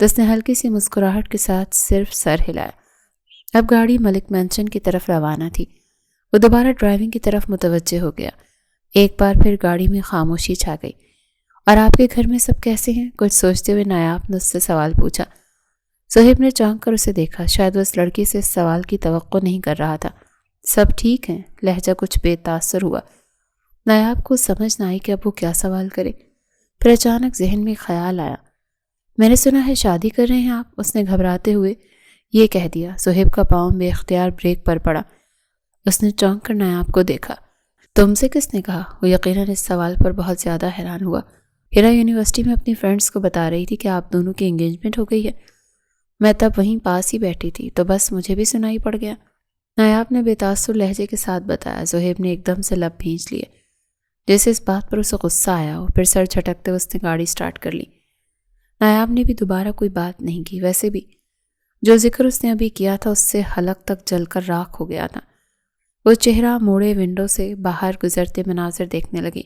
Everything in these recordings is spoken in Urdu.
تو اس نے ہلکی سی مسکراہٹ کے ساتھ صرف سر ہلایا۔ اب گاڑی ملک مینشن کی طرف روانہ تھی۔ وہ دوبارہ ڈرائیونگ کی طرف متوجہ ہو گیا۔ ایک بار پھر گاڑی میں خاموشی چھا گئی۔ اور آپ کے گھر میں سب کیسے ہیں؟ کچھ سوچتے ہوئے نایاب نے اس سے سوال پوچھا۔ صہیب نے چونک کر اسے دیکھا، شاید وہ اس لڑکی سے اس سوال کی توقع نہیں کر رہا تھا۔ سب ٹھیک ہیں، لہجہ کچھ بے تاثر ہوا۔ نایاب کو سمجھ نہ آئی کہ اب وہ کیا سوال کرے۔ پھر اچانک ذہن میں خیال آیا، میں نے سنا ہے شادی کر رہے ہیں آپ؟ اس نے گھبراتے ہوئے یہ کہہ دیا۔ صہیب کا پاؤں بے اختیار بریک پر پڑا۔ اس نے چونک کر نایاب کو دیکھا۔ تم سے کس نے کہا؟ وہ یقیناً اس سوال پر بہت زیادہ حیران ہوا۔ ہیرا یونیورسٹی میں اپنی فرینڈز کو بتا رہی تھی کہ آپ دونوں کی انگیجمنٹ ہو گئی ہے۔ میں تب وہیں پاس ہی بیٹھی تھی تو بس مجھے بھی سنائی پڑ گیا، نایاب نے بے تاثر لہجے کے ساتھ بتایا۔ صہیب نے ایک دم سے لب بھینچ لیے، جیسے اس بات پر اسے غصہ آیا ہو۔ پھر سر جھٹکتے ہوئے اس نے گاڑی سٹارٹ کر لی۔ نایاب نے بھی دوبارہ کوئی بات نہیں کی۔ ویسے بھی جو ذکر اس نے ابھی کیا تھا اس سے حلق تک جل کر راکھ ہو گیا تھا۔ وہ چہرہ موڑے ونڈو سے باہر گزرتے مناظر دیکھنے لگی۔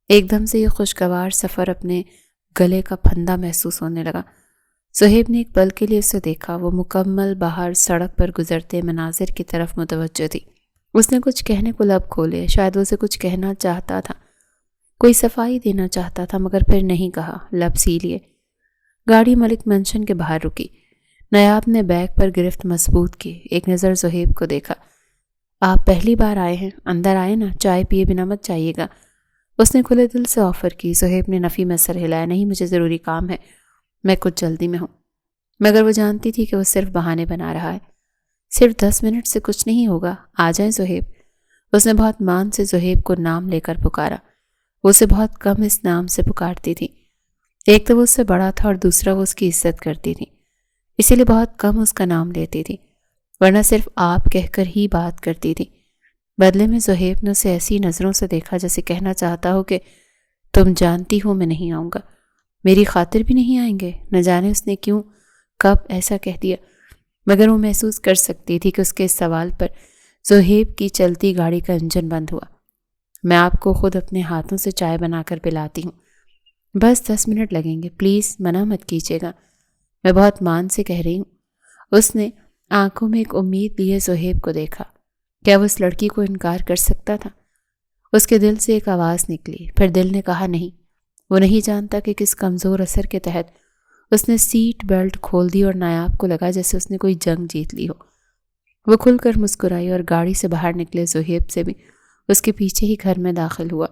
ایک دم سے یہ خوشگوار سفر اپنے گلے کا پھندا محسوس ہونے لگا۔ صہیب نے ایک پل کے لیے اسے دیکھا۔ وہ مکمل باہر سڑک پر گزرتے مناظر کی طرف متوجہ تھی۔ اس نے کچھ کہنے کو لب کھولے، شاید وہ اسے کچھ کہنا چاہتا تھا، کوئی صفائی دینا چاہتا تھا، مگر پھر نہیں کہا، لب سی لیے۔ گاڑی ملک منشن کے باہر رکی۔ نایاب نے بیگ پر گرفت مضبوط کی، ایک نظر صہیب کو دیکھا۔ آپ پہلی بار آئے ہیں، اندر آئے نا، چائے پیے بنا مت جائیے گا، اس نے کھلے دل سے آفر کی۔ صہیب نے نفی میں سر ہلایا، نہیں مجھے ضروری کام ہے، میں کچھ جلدی میں ہوں۔ مگر وہ جانتی تھی کہ وہ صرف بہانے بنا رہا ہے۔ صرف 10 منٹ سے کچھ نہیں ہوگا، آ جائیں صہیب۔ اس نے بہت مان سے صہیب کو نام لے کر پکارا۔ وہ اسے بہت کم اس نام سے پکارتی تھی۔ ایک تو وہ اس سے بڑا تھا اور دوسرا وہ اس کی عزت کرتی تھی، اسی لیے بہت کم اس کا نام لیتی تھی، ورنہ صرف آپ کہہ کر ہی بات کرتی تھی۔ بدلے میں صہیب نے اسے ایسی نظروں سے دیکھا جیسے کہنا چاہتا ہو کہ تم جانتی ہو میں نہیں آؤں گا، میری خاطر بھی نہیں آئیں گے۔ نہ جانے اس نے کیوں کب ایسا کہہ دیا، مگر وہ محسوس کر سکتی تھی کہ اس کے اس سوال پر صہیب کی چلتی گاڑی کا انجن بند ہوا۔ میں آپ کو خود اپنے ہاتھوں سے چائے بنا کر پلاتی ہوں، بس 10 منٹ لگیں گے، پلیز منع مت کیجیے گا، میں بہت مان سے کہہ رہی ہوں۔ اس نے آنکھوں میں ایک امید لیے صہیب کو دیکھا۔ کیا وہ اس لڑکی کو انکار کر سکتا تھا؟ اس کے دل سے ایک آواز نکلی، پھر دل نے کہا نہیں۔ وہ نہیں جانتا کہ کس کمزور اثر کے تحت اس نے سیٹ بیلٹ کھول دی اور نایاب کو لگا جیسے اس نے کوئی جنگ جیت لی ہو۔ وہ کھل کر مسکرائی اور گاڑی سے باہر نکلے۔ صہیب سے بھی اس کے پیچھے ہی گھر میں داخل ہوا۔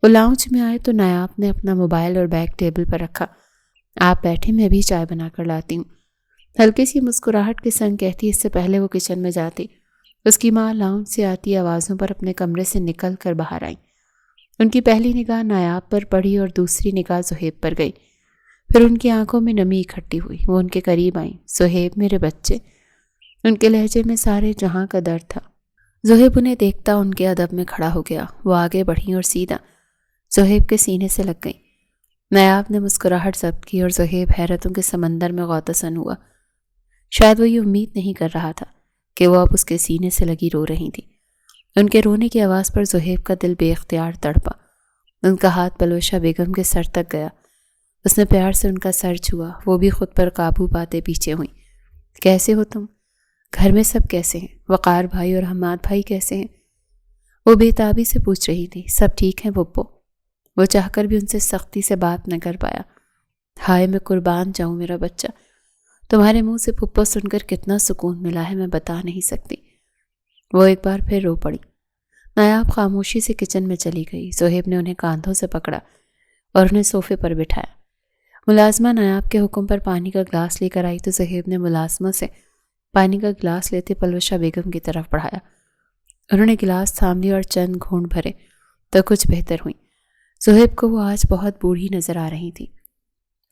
وہ لاؤنج میں آئے تو نایاب نے اپنا موبائل اور بیگ ٹیبل پر رکھا۔ آپ بیٹھے، میں بھی چائے بنا کر لاتی ہوں، ہلکی سی مسکراہٹ کے سنگ کہتی اس سے پہلے وہ کچن میں جاتی۔ اس کی ماں لاؤنج سے آتی آوازوں پر اپنے کمرے سے نکل کر باہر آئیں۔ ان کی پہلی نگاہ نایاب پر پڑی اور دوسری نگاہ صہیب پر گئی، پھر ان کی آنکھوں میں نمی اکٹھی ہوئی۔ وہ ان کے قریب آئیں۔ صہیب میرے بچے، ان کے لہجے میں سارے جہاں کا درد تھا۔ صہیب انہیں دیکھتا ان کے ادب میں کھڑا ہو گیا۔ وہ آگے بڑھیں اور سیدھا صہیب کے سینے سے لگ گئیں۔ نایاب نے مسکراہٹ ضبط کی اور صہیب حیرتوں کے سمندر میں غوطہ ہوا۔ شاید وہ یہ امید نہیں کر رہا تھا کہ وہ اب اس کے سینے سے لگی رو رہی تھی۔ ان کے رونے کی آواز پر صہیب کا دل بے اختیار تڑپا۔ ان کا ہاتھ پلوشہ بیگم کے سر تک گیا۔ اس نے پیار سے ان کا سر چھوا۔ وہ بھی خود پر قابو پاتے پیچھے ہوئیں۔ کیسے ہو تم؟ گھر میں سب کیسے ہیں؟ وقار بھائی اور حماد بھائی کیسے ہیں؟ وہ بے تابی سے پوچھ رہی تھی۔ سب ٹھیک ہیں پپو؟ وہ چاہ کر بھی ان سے سختی سے بات نہ کر پایا۔ ہائے میں قربان جاؤں میرا بچہ، تمہارے منہ سے پپو سن کر کتنا سکون ملا ہے میں بتا نہیں سکتی۔ وہ ایک بار پھر رو پڑی۔ نایاب خاموشی سے کچن میں چلی گئی۔ صہیب نے انہیں کاندھوں سے پکڑا اور انہیں صوفے پر بٹھایا۔ ملازمہ نایاب کے حکم پر پانی کا گلاس لے کر آئی تو صہیب نے ملازمہ سے پانی کا گلاس لیتے پلوشہ بیگم کی طرف بڑھایا۔ انہوں نے گلاس تھام لیا اور چند گھونٹ بھرے تو کچھ بہتر ہوئیں۔ صہیب کو وہ آج بہت بوڑھی نظر آ رہی تھی۔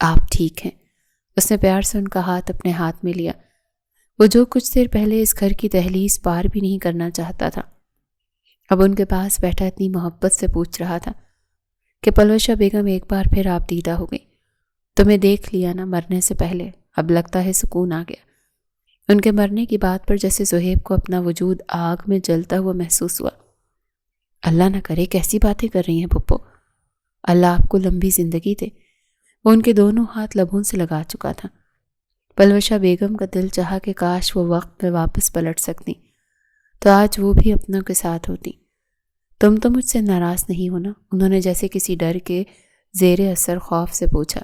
آپ ٹھیک ہیں؟ اس نے پیار سے ان کا ہاتھ اپنے ہاتھ میں لیا۔ وہ جو کچھ دیر پہلے اس گھر کی دہلیز پار بھی نہیں کرنا چاہتا تھا، اب ان کے پاس بیٹھا اتنی محبت سے پوچھ رہا تھا کہ پلوشہ بیگم ایک بار پھر آپ دیدہ ہو گئی۔ تمہیں دیکھ لیا نا مرنے سے پہلے، اب لگتا ہے سکون آ گیا۔ ان کے مرنے کی بات پر جیسے صہیب کو اپنا وجود آگ میں جلتا ہوا محسوس ہوا۔ اللہ نہ کرے، کیسی باتیں کر رہی ہیں پپو، اللہ آپ کو لمبی زندگی دے۔ وہ ان کے دونوں ہاتھ لبوں سے لگا چکا تھا۔ پلوشہ بیگم کا دل چاہا کہ کاش وہ وقت میں واپس پلٹ سکتی تو آج وہ بھی اپنوں کے ساتھ ہوتی۔ تم تو مجھ سے ناراض نہیں ہونا؟ انہوں نے جیسے کسی ڈر کے زیر اثر خوف سے پوچھا۔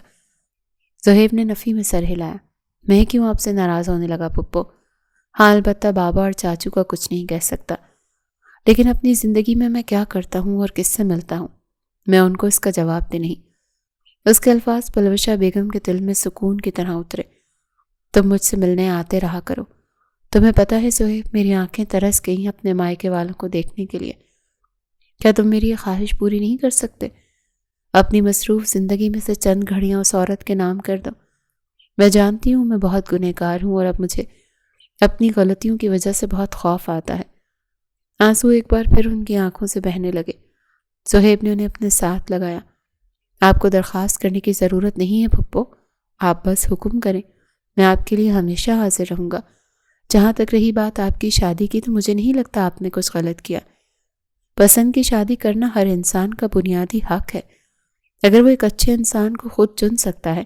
زہیب نے نفی میں سر ہلایا۔ میں کیوں آپ سے ناراض ہونے لگا پھپھو؟ ہاں البتہ بابا اور چاچو کا کچھ نہیں کہہ سکتا، لیکن اپنی زندگی میں کیا کرتا ہوں اور کس سے ملتا ہوں، میں ان کو اس کا جواب دے نہیں۔ اس کے الفاظ پلوشہ بیگم کے دل میں سکون کی طرح اترے۔ تم مجھ سے ملنے آتے رہا کرو۔ تمہیں پتہ ہے زہیب، میری آنکھیں ترس گئیں اپنے مائکے والوں کو دیکھنے کے لیے۔ کیا تم میری یہ خواہش پوری نہیں کر سکتے؟ اپنی مصروف زندگی میں سے چند گھڑیاں اس عورت کے نام کر دو۔ میں جانتی ہوں میں بہت گنہگار ہوں اور اب مجھے اپنی غلطیوں کی وجہ سے بہت خوف آتا ہے۔ آنسو ایک بار پھر ان کی آنکھوں سے بہنے لگے۔ زہیب نے انہیں اپنے ساتھ لگایا۔ آپ کو درخواست کرنے کی ضرورت نہیں ہے پھپھو، آپ بس حکم کریں، میں آپ کے لیے ہمیشہ حاضر رہوں گا۔ جہاں تک رہی بات آپ کی شادی کی، تو مجھے نہیں لگتا آپ نے کچھ غلط کیا۔ پسند کی شادی کرنا ہر انسان کا بنیادی حق ہے۔ اگر وہ ایک اچھے انسان کو خود چن سکتا ہے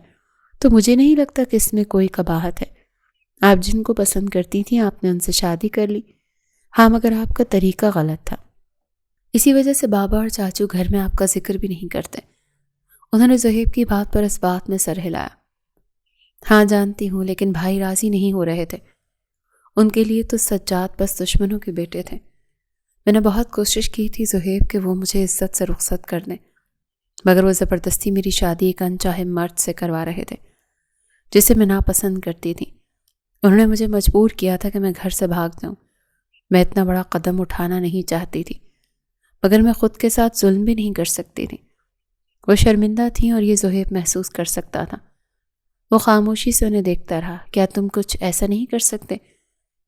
تو مجھے نہیں لگتا کہ اس میں کوئی قباحت ہے۔ آپ جن کو پسند کرتی تھیں آپ نے ان سے شادی کر لی، ہاں مگر آپ کا طریقہ غلط تھا۔ اسی وجہ سے بابا اور چاچو گھر میں آپ کا ذکر بھی نہیں کرتے۔ انہوں نے زہیب کی بات پر اس بات میں سر ہلایا۔ ہاں جانتی ہوں، لیکن بھائی راضی نہیں ہو رہے تھے۔ ان کے لیے تو سجاد بس دشمنوں کے بیٹے تھے۔ میں نے بہت کوشش کی تھی زہیب کہ وہ مجھے عزت سے رخصت کر دیں، مگر وہ زبردستی میری شادی ایک انچاہے مرد سے کروا رہے تھے جسے میں ناپسند کرتی تھی۔ انہوں نے مجھے مجبور کیا تھا کہ میں گھر سے بھاگ جاؤں۔ میں اتنا بڑا قدم اٹھانا نہیں چاہتی تھی، مگر میں خود کے ساتھ ظلم بھی نہیں کر سکتی تھی۔ وہ شرمندہ تھیں اور یہ زہیب محسوس کر سکتا تھا۔ وہ خاموشی سے انہیں دیکھتا رہا۔ کیا تم کچھ ایسا نہیں کر سکتے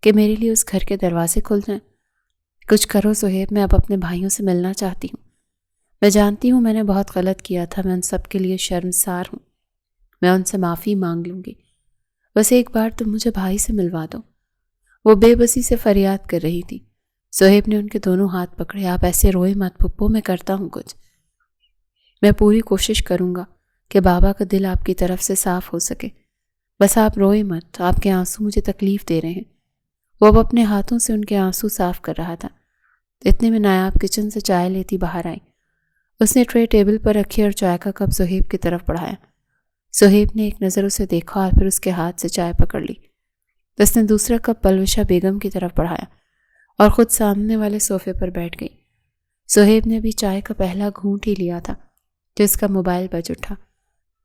کہ میرے لیے اس گھر کے دروازے کھل جائیں؟ کچھ کرو زہیب، میں اب اپنے بھائیوں سے ملنا چاہتی ہوں۔ میں جانتی ہوں میں نے بہت غلط کیا تھا، میں ان سب کے لیے شرمسار ہوں، میں ان سے معافی مانگ لوں گی، بس ایک بار تم مجھے بھائی سے ملوا دو۔ وہ بے بسی سے فریاد کر رہی تھی۔ زہیب نے ان کے دونوں ہاتھ پکڑے۔ آپ ایسے روئے مت پھپھو، میں کرتا ہوں کچھ۔ میں پوری کوشش کروں گا کہ بابا کا دل آپ کی طرف سے صاف ہو سکے، بس آپ روئے مت، آپ کے آنسو مجھے تکلیف دے رہے ہیں۔ وہ اب اپنے ہاتھوں سے ان کے آنسو صاف کر رہا تھا۔ اتنے میں نایاب کچن سے چائے لیتی باہر آئی۔ اس نے ٹرے ٹیبل پر رکھی اور چائے کا کپ زہیب کی طرف بڑھایا۔ زہیب نے ایک نظر اسے دیکھا اور پھر اس کے ہاتھ سے چائے پکڑ لی۔ اس نے دوسرا کپ پلوشہ بیگم کی طرف بڑھایا اور خود سامنے والے صوفے پر بیٹھ گئی۔ زہیب نے بھی چائے کا پہلا گھونٹ ہی لیا تھا کہ اس کا موبائل بج اٹھا۔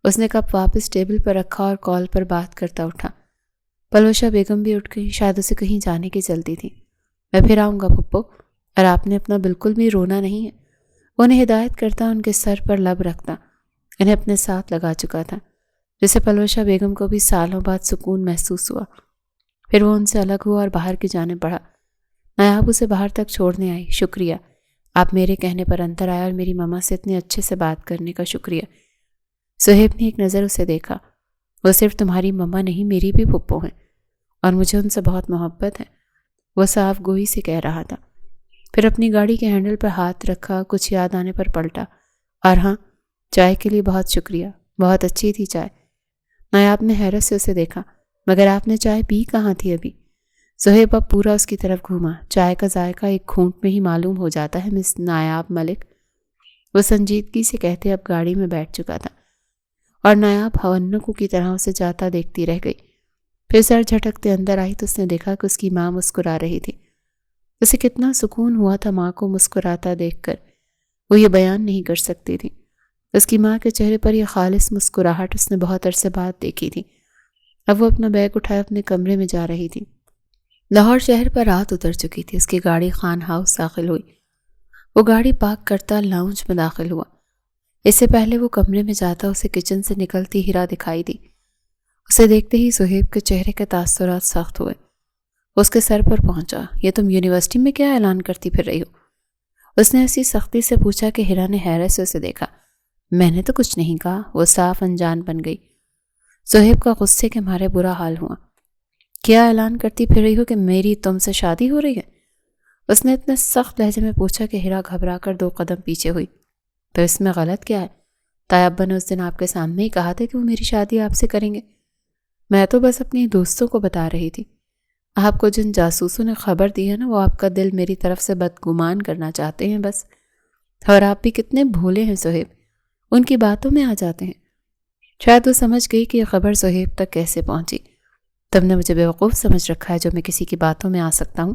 اس نے کپ واپس ٹیبل پر رکھا اور کال پر بات کرتا اٹھا۔ پلوشہ بیگم بھی اٹھ گئی، شاید اسے کہیں جانے کی جلدی تھی۔ میں پھر آؤں گا پھپھو، اور آپ نے اپنا بالکل بھی رونا نہیں ہے۔ وہ انہیں ہدایت کرتا ان کے سر پر لب رکھتا انہیں اپنے ساتھ لگا چکا تھا، جسے پلوشہ بیگم کو بھی سالوں بعد سکون محسوس ہوا۔ پھر وہ ان سے الگ ہوا اور باہر کی جانب بڑھا۔ نایاب اسے باہر تک چھوڑنے آئی۔ شکریہ، آپ میرے کہنے پر اندر آئے اور میری ماما سے اتنے اچھے سے بات کرنے کا شکریہ۔ زہیب نے ایک نظر اسے دیکھا۔ وہ صرف تمہاری ماما نہیں، میری بھی پھپھو ہیں اور مجھے ان سے بہت محبت ہے، وہ صاف گوئی سے کہہ رہا تھا۔ پھر اپنی گاڑی کے ہینڈل پر ہاتھ رکھا، کچھ یاد آنے پر پلٹا۔ اور ہاں، چائے کے لیے بہت شکریہ، بہت اچھی تھی چائے۔ نایاب نے حیرت سے اسے دیکھا۔ مگر آپ نے چائے پی کہاں تھی ابھی؟ زہیب اب پورا اس کی طرف گھوما۔ چائے کا ذائقہ ایک گھونٹ میں ہی معلوم ہو جاتا ہے مس نایاب ملک، وہ سنجیدگی سے کہتے اب گاڑی میں بیٹھ چکا تھا، اور نایاب ہونکو کی طرح اسے جاتا دیکھتی رہ گئی۔ پھر سر جھٹکتے اندر آئی تو اس نے دیکھا کہ اس کی ماں مسکرا رہی تھی۔ اسے کتنا سکون ہوا تھا ماں کو مسکراتا دیکھ کر، وہ یہ بیان نہیں کر سکتی تھی۔ اس کی ماں کے چہرے پر یہ خالص مسکراہٹ اس نے بہت عرصے بعد دیکھی تھی۔ اب وہ اپنا بیگ اٹھائے اپنے کمرے میں جا رہی تھی۔ لاہور شہر پر رات اتر چکی تھی۔ اس کی گاڑی خان ہاؤس داخل ہوئی۔ وہ گاڑی پارک کرتا لاؤنج میں داخل ہوا۔ اس سے پہلے وہ کمرے میں جاتا اسے کچن سے نکلتی ہیرا دکھائی دی۔ اسے دیکھتے ہی زہیب کے چہرے کے تاثرات سخت ہوئے۔ اس کے سر پر پہنچا۔ یہ تم یونیورسٹی میں کیا اعلان کرتی پھر رہی ہو؟ اس نے ایسی سختی سے پوچھا کہ ہیرا نے حیرت سے اسے دیکھا۔ میں نے تو کچھ نہیں کہا، وہ صاف انجان بن گئی۔ زہیب کا غصے کے مارے برا حال ہوا۔ کیا اعلان کرتی پھر رہی ہو کہ میری تم سے شادی ہو رہی ہے؟ اس نے اتنے سخت لہجے میں پوچھا کہ ہیرا گھبرا کر 2 قدم پیچھے ہوئی۔ تو اس میں غلط کیا ہے؟ تایا ابا نے اس دن آپ کے سامنے ہی کہا تھا کہ وہ میری شادی آپ سے کریں گے. میں تو بس اپنی دوستوں کو بتا رہی تھی. آپ کو جن جاسوسوں نے خبر دی ہے نا، وہ آپ کا دل میری طرف سے بدگمان کرنا چاہتے ہیں بس. اور آپ بھی کتنے بھولے ہیں صہیب، ان کی باتوں میں آ جاتے ہیں. شاید وہ سمجھ گئی کہ یہ خبر صہیب تک کیسے پہنچی. تم نے مجھے بیوقوف سمجھ رکھا ہے جو میں کسی کی باتوں میں آ سکتا ہوں.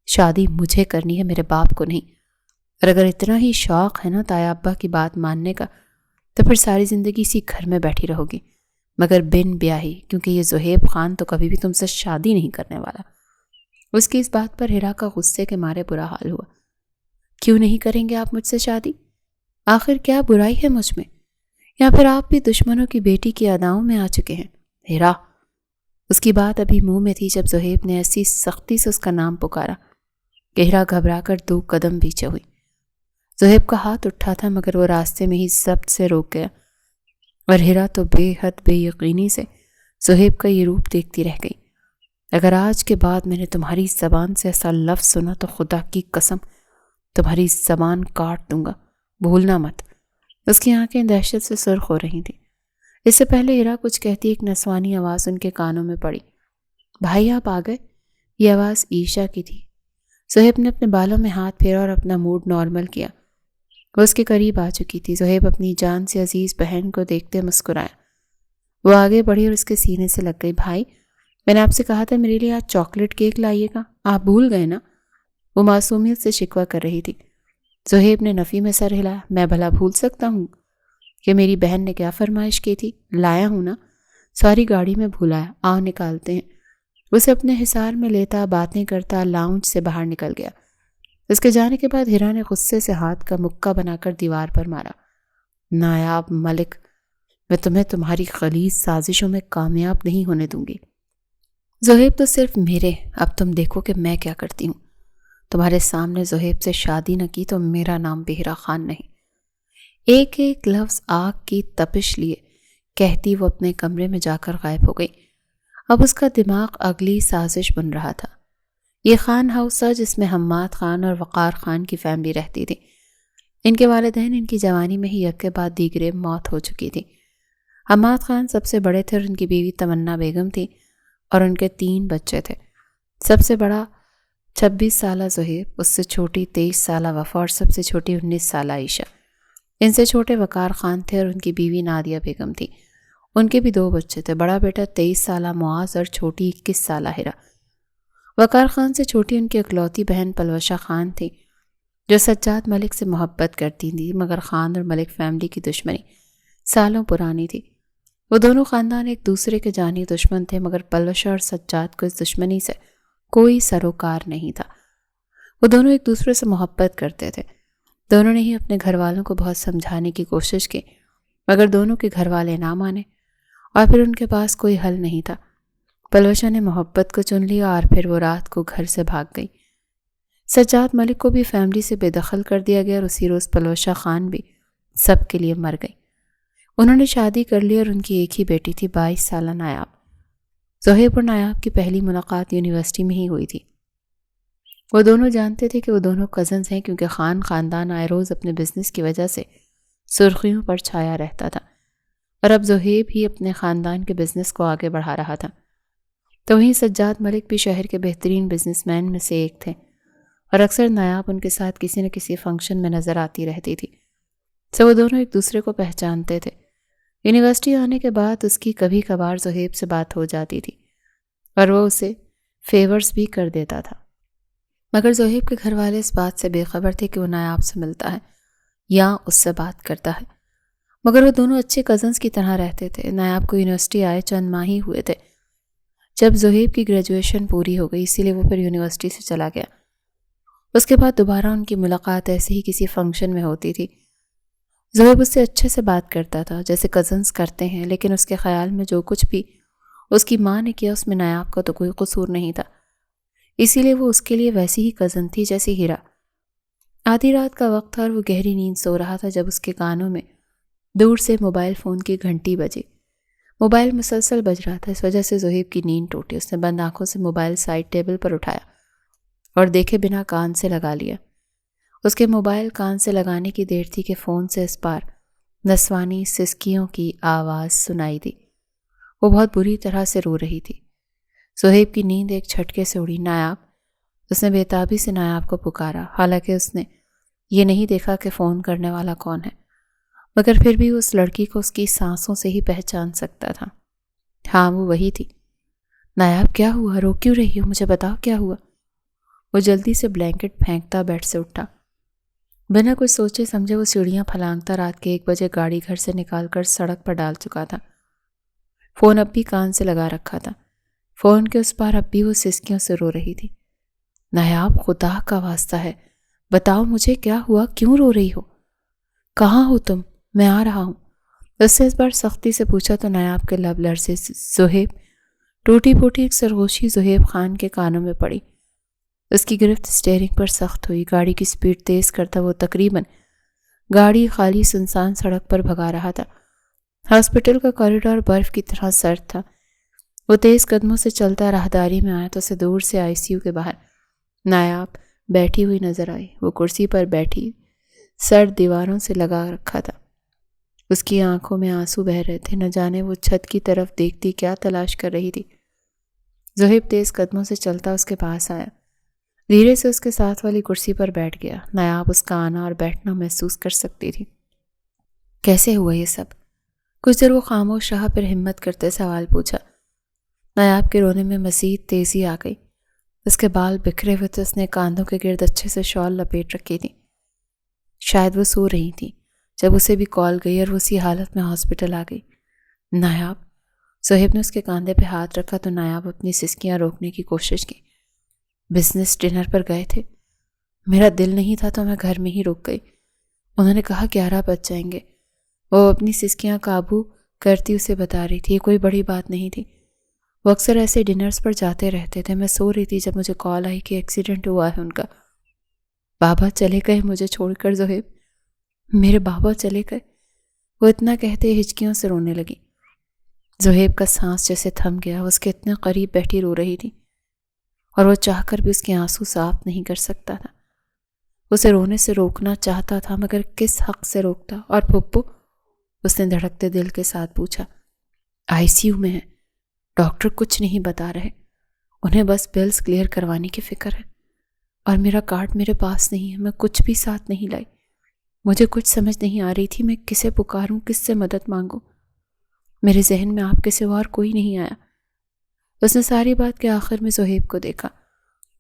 شادی مجھے کرنی ہے، میرے باپ کو نہیں. اور اگر اتنا ہی شوق ہے نا تایا ابا کی بات ماننے کا، تو پھر ساری زندگی اسی گھر میں بیٹھی رہو گی، مگر بن بیاہی، کیونکہ یہ زہیب خان تو کبھی بھی تم سے شادی نہیں کرنے والا. اس کی اس بات پر ہیرا کا غصے کے مارے برا حال ہوا. کیوں نہیں کریں گے آپ مجھ سے شادی؟ آخر کیا برائی ہے مجھ میں؟ یا پھر آپ بھی دشمنوں کی بیٹی کی اداؤں میں آ چکے ہیں؟ ہیرا. اس کی بات ابھی منہ میں تھی جب زہیب نے ایسی سختی سے اس کا نام پکارا کہ ہیرا گھبرا کر 2 قدم پیچھے ہوئی. زہیب کا ہاتھ اٹھا تھا مگر وہ راستے میں ہی ضبط سے روک گیا، اور ہیرا تو بے حد بے یقینی سے زہیب کا یہ روپ دیکھتی رہ گئی. اگر آج کے بعد میں نے تمہاری زبان سے ایسا لفظ سنا تو خدا کی قسم تمہاری زبان کاٹ دوں گا، بھولنا مت. اس کی آنکھیں دہشت سے سرخ ہو رہی تھیں. اس سے پہلے ہیرا کچھ کہتی ایک نسوانی آواز ان کے کانوں میں پڑی. بھائی آپ آ گئے؟ یہ آواز عیشا کی تھی. زہیب نے اپنے بالوں میں ہاتھ پھیرا اور اپنا موڈ نارمل کیا. وہ اس کے قریب آ چکی تھی. زہیب اپنی جان سے عزیز بہن کو دیکھتے مسکرایا. وہ آگے بڑھی اور اس کے سینے سے لگ گئی. بھائی، میں نے آپ سے کہا تھا میرے لیے آج چاکلیٹ کیک لائیے گا، آپ بھول گئے نا؟ وہ معصومیت سے شکوہ کر رہی تھی. زہیب نے نفی میں سر ہلایا. میں بھلا بھول سکتا ہوں کہ میری بہن نے کیا فرمائش کی تھی؟ لایا ہوں نا، ساری گاڑی میں بھولایا، آؤ نکالتے ہیں. اسے اپنے حصار میں لیتا باتیں کرتا لاؤنج سے باہر نکل گیا. اس کے جانے کے بعد ہیرا نے غصے سے ہاتھ کا مکہ بنا کر دیوار پر مارا. نایاب ملک، میں تمہیں تمہاری خلیص سازشوں میں کامیاب نہیں ہونے دوں گی. زہیب تو صرف میرے، اب تم دیکھو کہ میں کیا کرتی ہوں. تمہارے سامنے زہیب سے شادی نہ کی تو میرا نام بحیرہ خان نہیں. ایک ایک لفظ آگ کی تپش لیے کہتی وہ اپنے کمرے میں جا کر غائب ہو گئی. اب اس کا دماغ اگلی سازش بن رہا تھا. یہ خان ہاؤس تھا جس میں حماد خان اور وقار خان کی فیملی رہتی تھی. ان کے والدین ان کی جوانی میں ہی یک کے بعد دیگرے موت ہو چکی تھی. حماد خان سب سے بڑے تھے اور ان کی بیوی تمنا بیگم تھی اور ان کے 3 بچے تھے. سب سے بڑا 26 سالہ زہیب، اس سے چھوٹی 23 سالہ وفا اور سب سے چھوٹی 19 سالہ عائشہ. ان سے چھوٹے وقار خان تھے اور ان کی بیوی نادیہ بیگم تھی. ان کے بھی 2 بچے تھے، بڑا بیٹا 23 سالہ معاذ اور چھوٹی 21 سالہ ہیرا. وقار خان سے چھوٹی ان کی اکلوتی بہن پلوشہ خان تھی جو سجاد ملک سے محبت کرتی تھی، مگر خان اور ملک فیملی کی دشمنی سالوں پرانی تھی. وہ دونوں خاندان ایک دوسرے کے جانی دشمن تھے، مگر پلوشہ اور سجاد کو اس دشمنی سے کوئی سروکار نہیں تھا. وہ دونوں ایک دوسرے سے محبت کرتے تھے. دونوں نے ہی اپنے گھر والوں کو بہت سمجھانے کی کوشش کی، مگر دونوں کے گھر والے نہ مانے اور پھر ان کے پاس کوئی حل نہیں تھا. پلوشہ نے محبت کو چن لیا اور پھر وہ رات کو گھر سے بھاگ گئی. سجاد ملک کو بھی فیملی سے بے دخل کر دیا گیا اور اسی روز پلوشہ خان بھی سب کے لیے مر گئی. انہوں نے شادی کر لی اور ان کی ایک ہی بیٹی تھی، 22 سالہ نایاب. زہیب اور نایاب کی پہلی ملاقات یونیورسٹی میں ہی ہوئی تھی. وہ دونوں جانتے تھے کہ وہ دونوں کزنز ہیں کیونکہ خان خاندان آئے روز اپنے بزنس کی وجہ سے سرخیوں پر چھایا رہتا تھا، اور اب زہیب ہی اپنے خاندان کے بزنس کو آگے بڑھا رہا تھا. تو وہیں سجاد ملک بھی شہر کے بہترین بزنس مین میں سے ایک تھے اور اکثر نایاب ان کے ساتھ کسی نہ کسی فنکشن میں نظر آتی رہتی تھی. سو وہ دونوں ایک دوسرے کو پہچانتے تھے. یونیورسٹی آنے کے بعد اس کی کبھی کبھار زہیب سے بات ہو جاتی تھی اور وہ اسے فیورز بھی کر دیتا تھا، مگر زہیب کے گھر والے اس بات سے بے خبر تھے کہ وہ نایاب سے ملتا ہے یا اس سے بات کرتا ہے. مگر وہ دونوں اچھے کزنز کی طرح رہتے تھے. نایاب کو یونیورسٹی آئے چند ماہ ہی ہوئے تھے جب زہیب کی گریجویشن پوری ہو گئی، اسی لیے وہ پھر یونیورسٹی سے چلا گیا. اس کے بعد دوبارہ ان کی ملاقات ایسے ہی کسی فنکشن میں ہوتی تھی. زہیب اس سے اچھے سے بات کرتا تھا جیسے کزنز کرتے ہیں، لیکن اس کے خیال میں جو کچھ بھی اس کی ماں نے کیا اس میں نایاب کا تو کوئی قصور نہیں تھا، اسی لیے وہ اس کے لیے ویسی ہی کزن تھی جیسی ہیرا. آدھی رات کا وقت تھا اور وہ گہری نیند سو رہا تھا جب اس کے کانوں میں دور سے موبائل فون کی گھنٹی بجی. موبائل مسلسل بج رہا تھا، اس وجہ سے زہیب کی نیند ٹوٹی. اس نے بند آنکھوں سے موبائل سائڈ ٹیبل پر اٹھایا اور دیکھے بنا کان سے لگا لیا. اس کے موبائل کان سے لگانے کی دیر تھی کہ فون سے اس پار نسوانی سسکیوں کی آواز سنائی دی۔ وہ بہت بری طرح سے رو رہی تھی۔ زہیب کی نیند ایک جھٹکے سے اڑی۔ نایاب، اس نے بے تابی سے نایاب کو پکارا، حالانکہ اس نے یہ نہیں دیکھا کہ فون کرنے والا کون ہے، مگر پھر بھی اس لڑکی کو اس کی سانسوں سے ہی پہچان سکتا تھا۔ ہاں، وہ وہی تھی۔ نایاب، کیا ہوا؟ رو کیوں رہی ہو؟ مجھے بتاؤ کیا ہوا؟ وہ جلدی سے بلینکٹ پھینکتا بیڈ سے اٹھا۔ بنا کچھ سوچے سمجھے وہ سیڑھیاں پھلانگتا رات کے 1 بجے گاڑی گھر سے نکال کر سڑک پر ڈال چکا تھا۔ فون اب بھی کان سے لگا رکھا تھا۔ فون کے اس پار اب بھی وہ سسکیوں سے رو رہی تھی۔ نایاب، خدا کا واسطہ ہے، بتاؤ مجھے کیا ہوا، کیوں رو رہی ہو؟ کہاں ہو تم؟ میں آ رہا ہوں۔ اس سے اس بار سختی سے پوچھا تو نایاب کے لب لرزے۔ زہیب، ٹوٹی پھوٹی ایک سرگوشی زہیب خان کے کانوں میں پڑی۔ اس کی گرفت اسٹیئرنگ پر سخت ہوئی۔ گاڑی کی سپیڈ تیز کرتا وہ تقریباً گاڑی خالی سنسان سڑک پر بھگا رہا تھا۔ ہاسپٹل کا کوریڈور برف کی طرح سرد تھا۔ وہ تیز قدموں سے چلتا راہداری میں آیا تو اسے دور سے آئی سی یو کے باہر نایاب بیٹھی ہوئی نظر آئی۔ وہ کرسی پر بیٹھی سرد دیواروں سے لگا رکھا تھا۔ اس کی آنکھوں میں آنسو بہہ رہے تھے۔ نہ جانے وہ چھت کی طرف دیکھتی کیا تلاش کر رہی تھی۔ زہیب تیز قدموں سے چلتا اس کے پاس آیا، دھیرے سے اس کے ساتھ والی کرسی پر بیٹھ گیا۔ نایاب اس کا آنا اور بیٹھنا محسوس کر سکتی تھی۔ کیسے ہوا یہ سب؟ کچھ دیر وہ خاموش رہا، پھر ہمت کرتے سوال پوچھا۔ نایاب کے رونے میں مزید تیزی آ گئی۔ اس کے بال بکھرے ہوئے تھے، اس نے کاندھوں کے گرد اچھے سے شال لپیٹ رکھی تھی۔ شاید وہ سو رہی تھی جب اسے بھی کال گئی اور وہ اسی حالت میں ہاسپٹل آ گئی۔ نایاب، زہیب نے اس کے کاندھے پہ ہاتھ رکھا تو نایاب اپنی سسکیاں روکنے کی کوشش کی۔ بزنس ڈنر پر گئے تھے، میرا دل نہیں تھا تو میں گھر میں ہی رک گئی۔ انہوں نے کہا 11 بج جائیں گے۔ وہ اپنی سسکیاں قابو کرتی اسے بتا رہی تھی، یہ کوئی بڑی بات نہیں تھی۔ وہ اکثر ایسے ڈنرز پر جاتے رہتے تھے۔ میں سو رہی تھی جب مجھے کال آئی کہ ایکسیڈنٹ ہوا ہے ان کا۔ بابا چلے گئے مجھے چھوڑ کر زہیب، میرے بابا چلے گئے۔ وہ اتنا کہتے ہچکیوں سے رونے لگی۔ زہیب کا سانس جیسے تھم گیا۔ وہ اس کے اتنے قریب بیٹھی رو رہی تھی اور وہ چاہ کر بھی اس کے آنسو صاف نہیں کر سکتا تھا۔ اسے رونے سے روکنا چاہتا تھا مگر کس حق سے روکتا؟ اور پھپھو؟ اس نے دھڑکتے دل کے ساتھ پوچھا۔ آئی سی یو میں ہے، ڈاکٹر کچھ نہیں بتا رہے، انہیں بس بلز کلیئر کروانے کی فکر ہے، اور میرا کارڈ میرے پاس نہیں ہے، میں کچھ بھی ساتھ نہیں لائی۔ مجھے کچھ سمجھ نہیں آ رہی تھی میں کسے پکاروں، کس سے مدد مانگوں۔ میرے ذہن میں آپ کے سوا اور کوئی نہیں آیا۔ اس نے ساری بات کے آخر میں زہیب کو دیکھا۔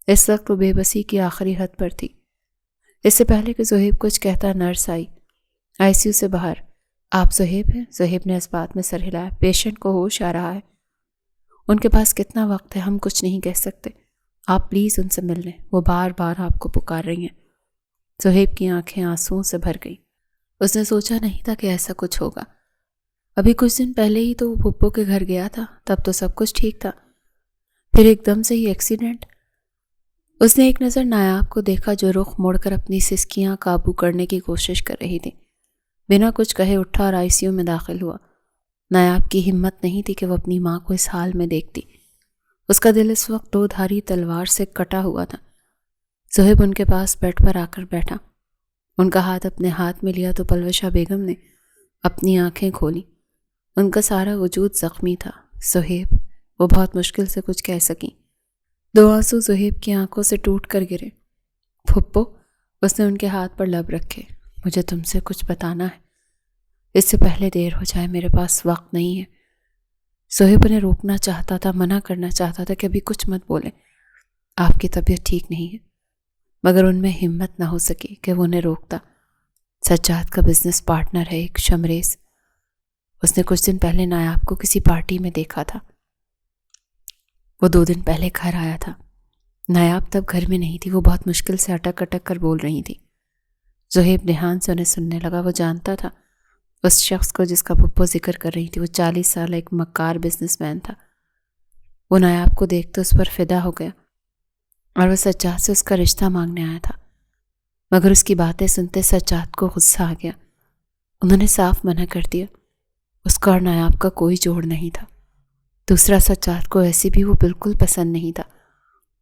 اس وقت وہ بے بسی کی آخری حد پر تھی۔ اس سے پہلے کہ زہیب کچھ کہتا نرس آئی سی یو سے باہر۔ آپ زہیب ہیں؟ زہیب نے اس بات میں سر ہلایا۔ پیشنٹ کو ہوش آ رہا ہے، ان کے پاس کتنا وقت ہے ہم کچھ نہیں کہہ سکتے، آپ پلیز ان سے مل لیں، وہ بار بار آپ کو پکار رہی ہیں۔ زہیب کی آنکھیں آنسوؤں سے بھر گئیں۔ اس نے سوچا نہیں تھا کہ ایسا کچھ ہوگا۔ ابھی کچھ دن پہلے ہی تو وہ پھپھو کے گھر گیا تھا، تب تو سب کچھ ٹھیک تھا، پھر ایک دم سے ہی ایکسیڈنٹ۔ اس نے ایک نظر نایاب کو دیکھا جو رخ موڑ کر اپنی سسکیاں قابو کرنے کی کوشش کر رہی تھی۔ بنا کچھ کہے اٹھا اور آئی سی یو میں داخل ہوا۔ نایاب کی ہمت نہیں تھی کہ وہ اپنی ماں کو اس حال میں دیکھتی۔ اس کا دل اس وقت 2 دھاری تلوار سے کٹا ہوا تھا۔ زہیب ان کے پاس بیڈ پر آ کر بیٹھا۔ ان کا ہاتھ اپنے ہاتھ میں لیا تو پلوشہ بیگم نے اپنی آنکھیں کھولیں۔ ان کا سارا وجود زخمی تھا۔ زہیب، وہ بہت مشکل سے کچھ کہہ سکیں۔ 2 آنسو زہیب کی آنکھوں سے ٹوٹ کر گرے۔ پھپھو، اس نے ان کے ہاتھ پر لب رکھے، مجھے تم سے کچھ بتانا ہے، اس سے پہلے دیر ہو جائے، میرے پاس وقت نہیں ہے۔ زہیب انہیں روکنا چاہتا تھا، منع کرنا چاہتا تھا کہ ابھی کچھ مت بولیں، آپ کی طبیعت ٹھیک نہیں ہے، مگر ان میں ہمت نہ ہو سکی کہ وہ انہیں روکتا۔ سجاد کا بزنس پارٹنر ہے ایک شمریز، اس نے کچھ دن پہلے نایاب کو کسی پارٹی میں دیکھا تھا۔ وہ 2 دن پہلے گھر آیا تھا۔ نایاب تب گھر میں نہیں تھی، وہ بہت مشکل سے اٹک اٹک کر بول رہی تھی۔ زہیب دھیان سے انہیں سننے لگا۔ وہ جانتا تھا اس شخص کو جس کا پھپھو ذکر کر رہی تھی، وہ 40 سال ایک مکار بزنس مین تھا۔ وہ نایاب کو دیکھتے اس پر فدا ہو گیا اور وہ سجاد سے اس کا رشتہ مانگنے آیا تھا، مگر اس کی باتیں سنتے سجاد کو غصہ آ گیا۔ انہوں نے صاف منع کر دیا، اس کا اور نایاب کا کوئی جوڑ نہیں تھا۔ دوسرا، سجاد کو ایسے بھی وہ بالکل پسند نہیں تھا،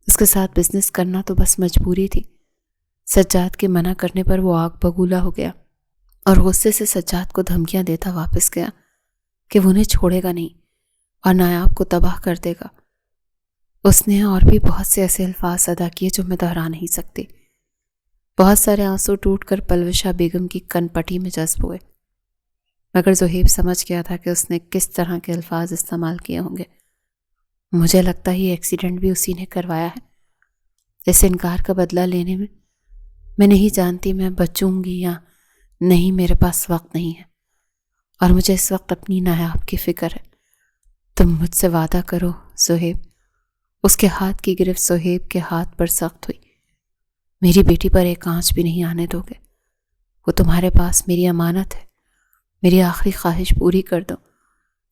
اس کے ساتھ بزنس کرنا تو بس مجبوری تھی۔ سجاد کے منع کرنے پر وہ آگ بگولا ہو گیا اور غصے سے سجاد کو دھمکیاں دیتا واپس گیا کہ وہ انہیں چھوڑے گا نہیں اور نایاب کو تباہ کر دے گا۔ اس نے اور بھی بہت سے ایسے الفاظ ادا کیے جو میں دہرا نہیں سکتی۔ بہت سارے آنسو ٹوٹ کر پلوشہ بیگم کی کن پٹی میں جذب ہوئے، مگر زہیب سمجھ گیا تھا کہ اس نے کس طرح کے الفاظ استعمال کیے ہوں گے۔ مجھے لگتا ہے یہ ایکسیڈنٹ بھی اسی نے کروایا ہے۔ اس انکار کا بدلہ لینے میں نہیں جانتی میں بچوں گی یا نہیں، میرے پاس وقت نہیں ہے اور مجھے اس وقت اپنی نایاب کی فکر ہے۔ تم مجھ سے وعدہ کرو زہیب۔ اس کے ہاتھ کی گرفت زہیب کے ہاتھ پر سخت ہوئی۔ میری بیٹی پر ایک آنچ بھی نہیں آنے دو گے؟ وہ تمہارے پاس میری امانت ہے، میری آخری خواہش پوری کر دو،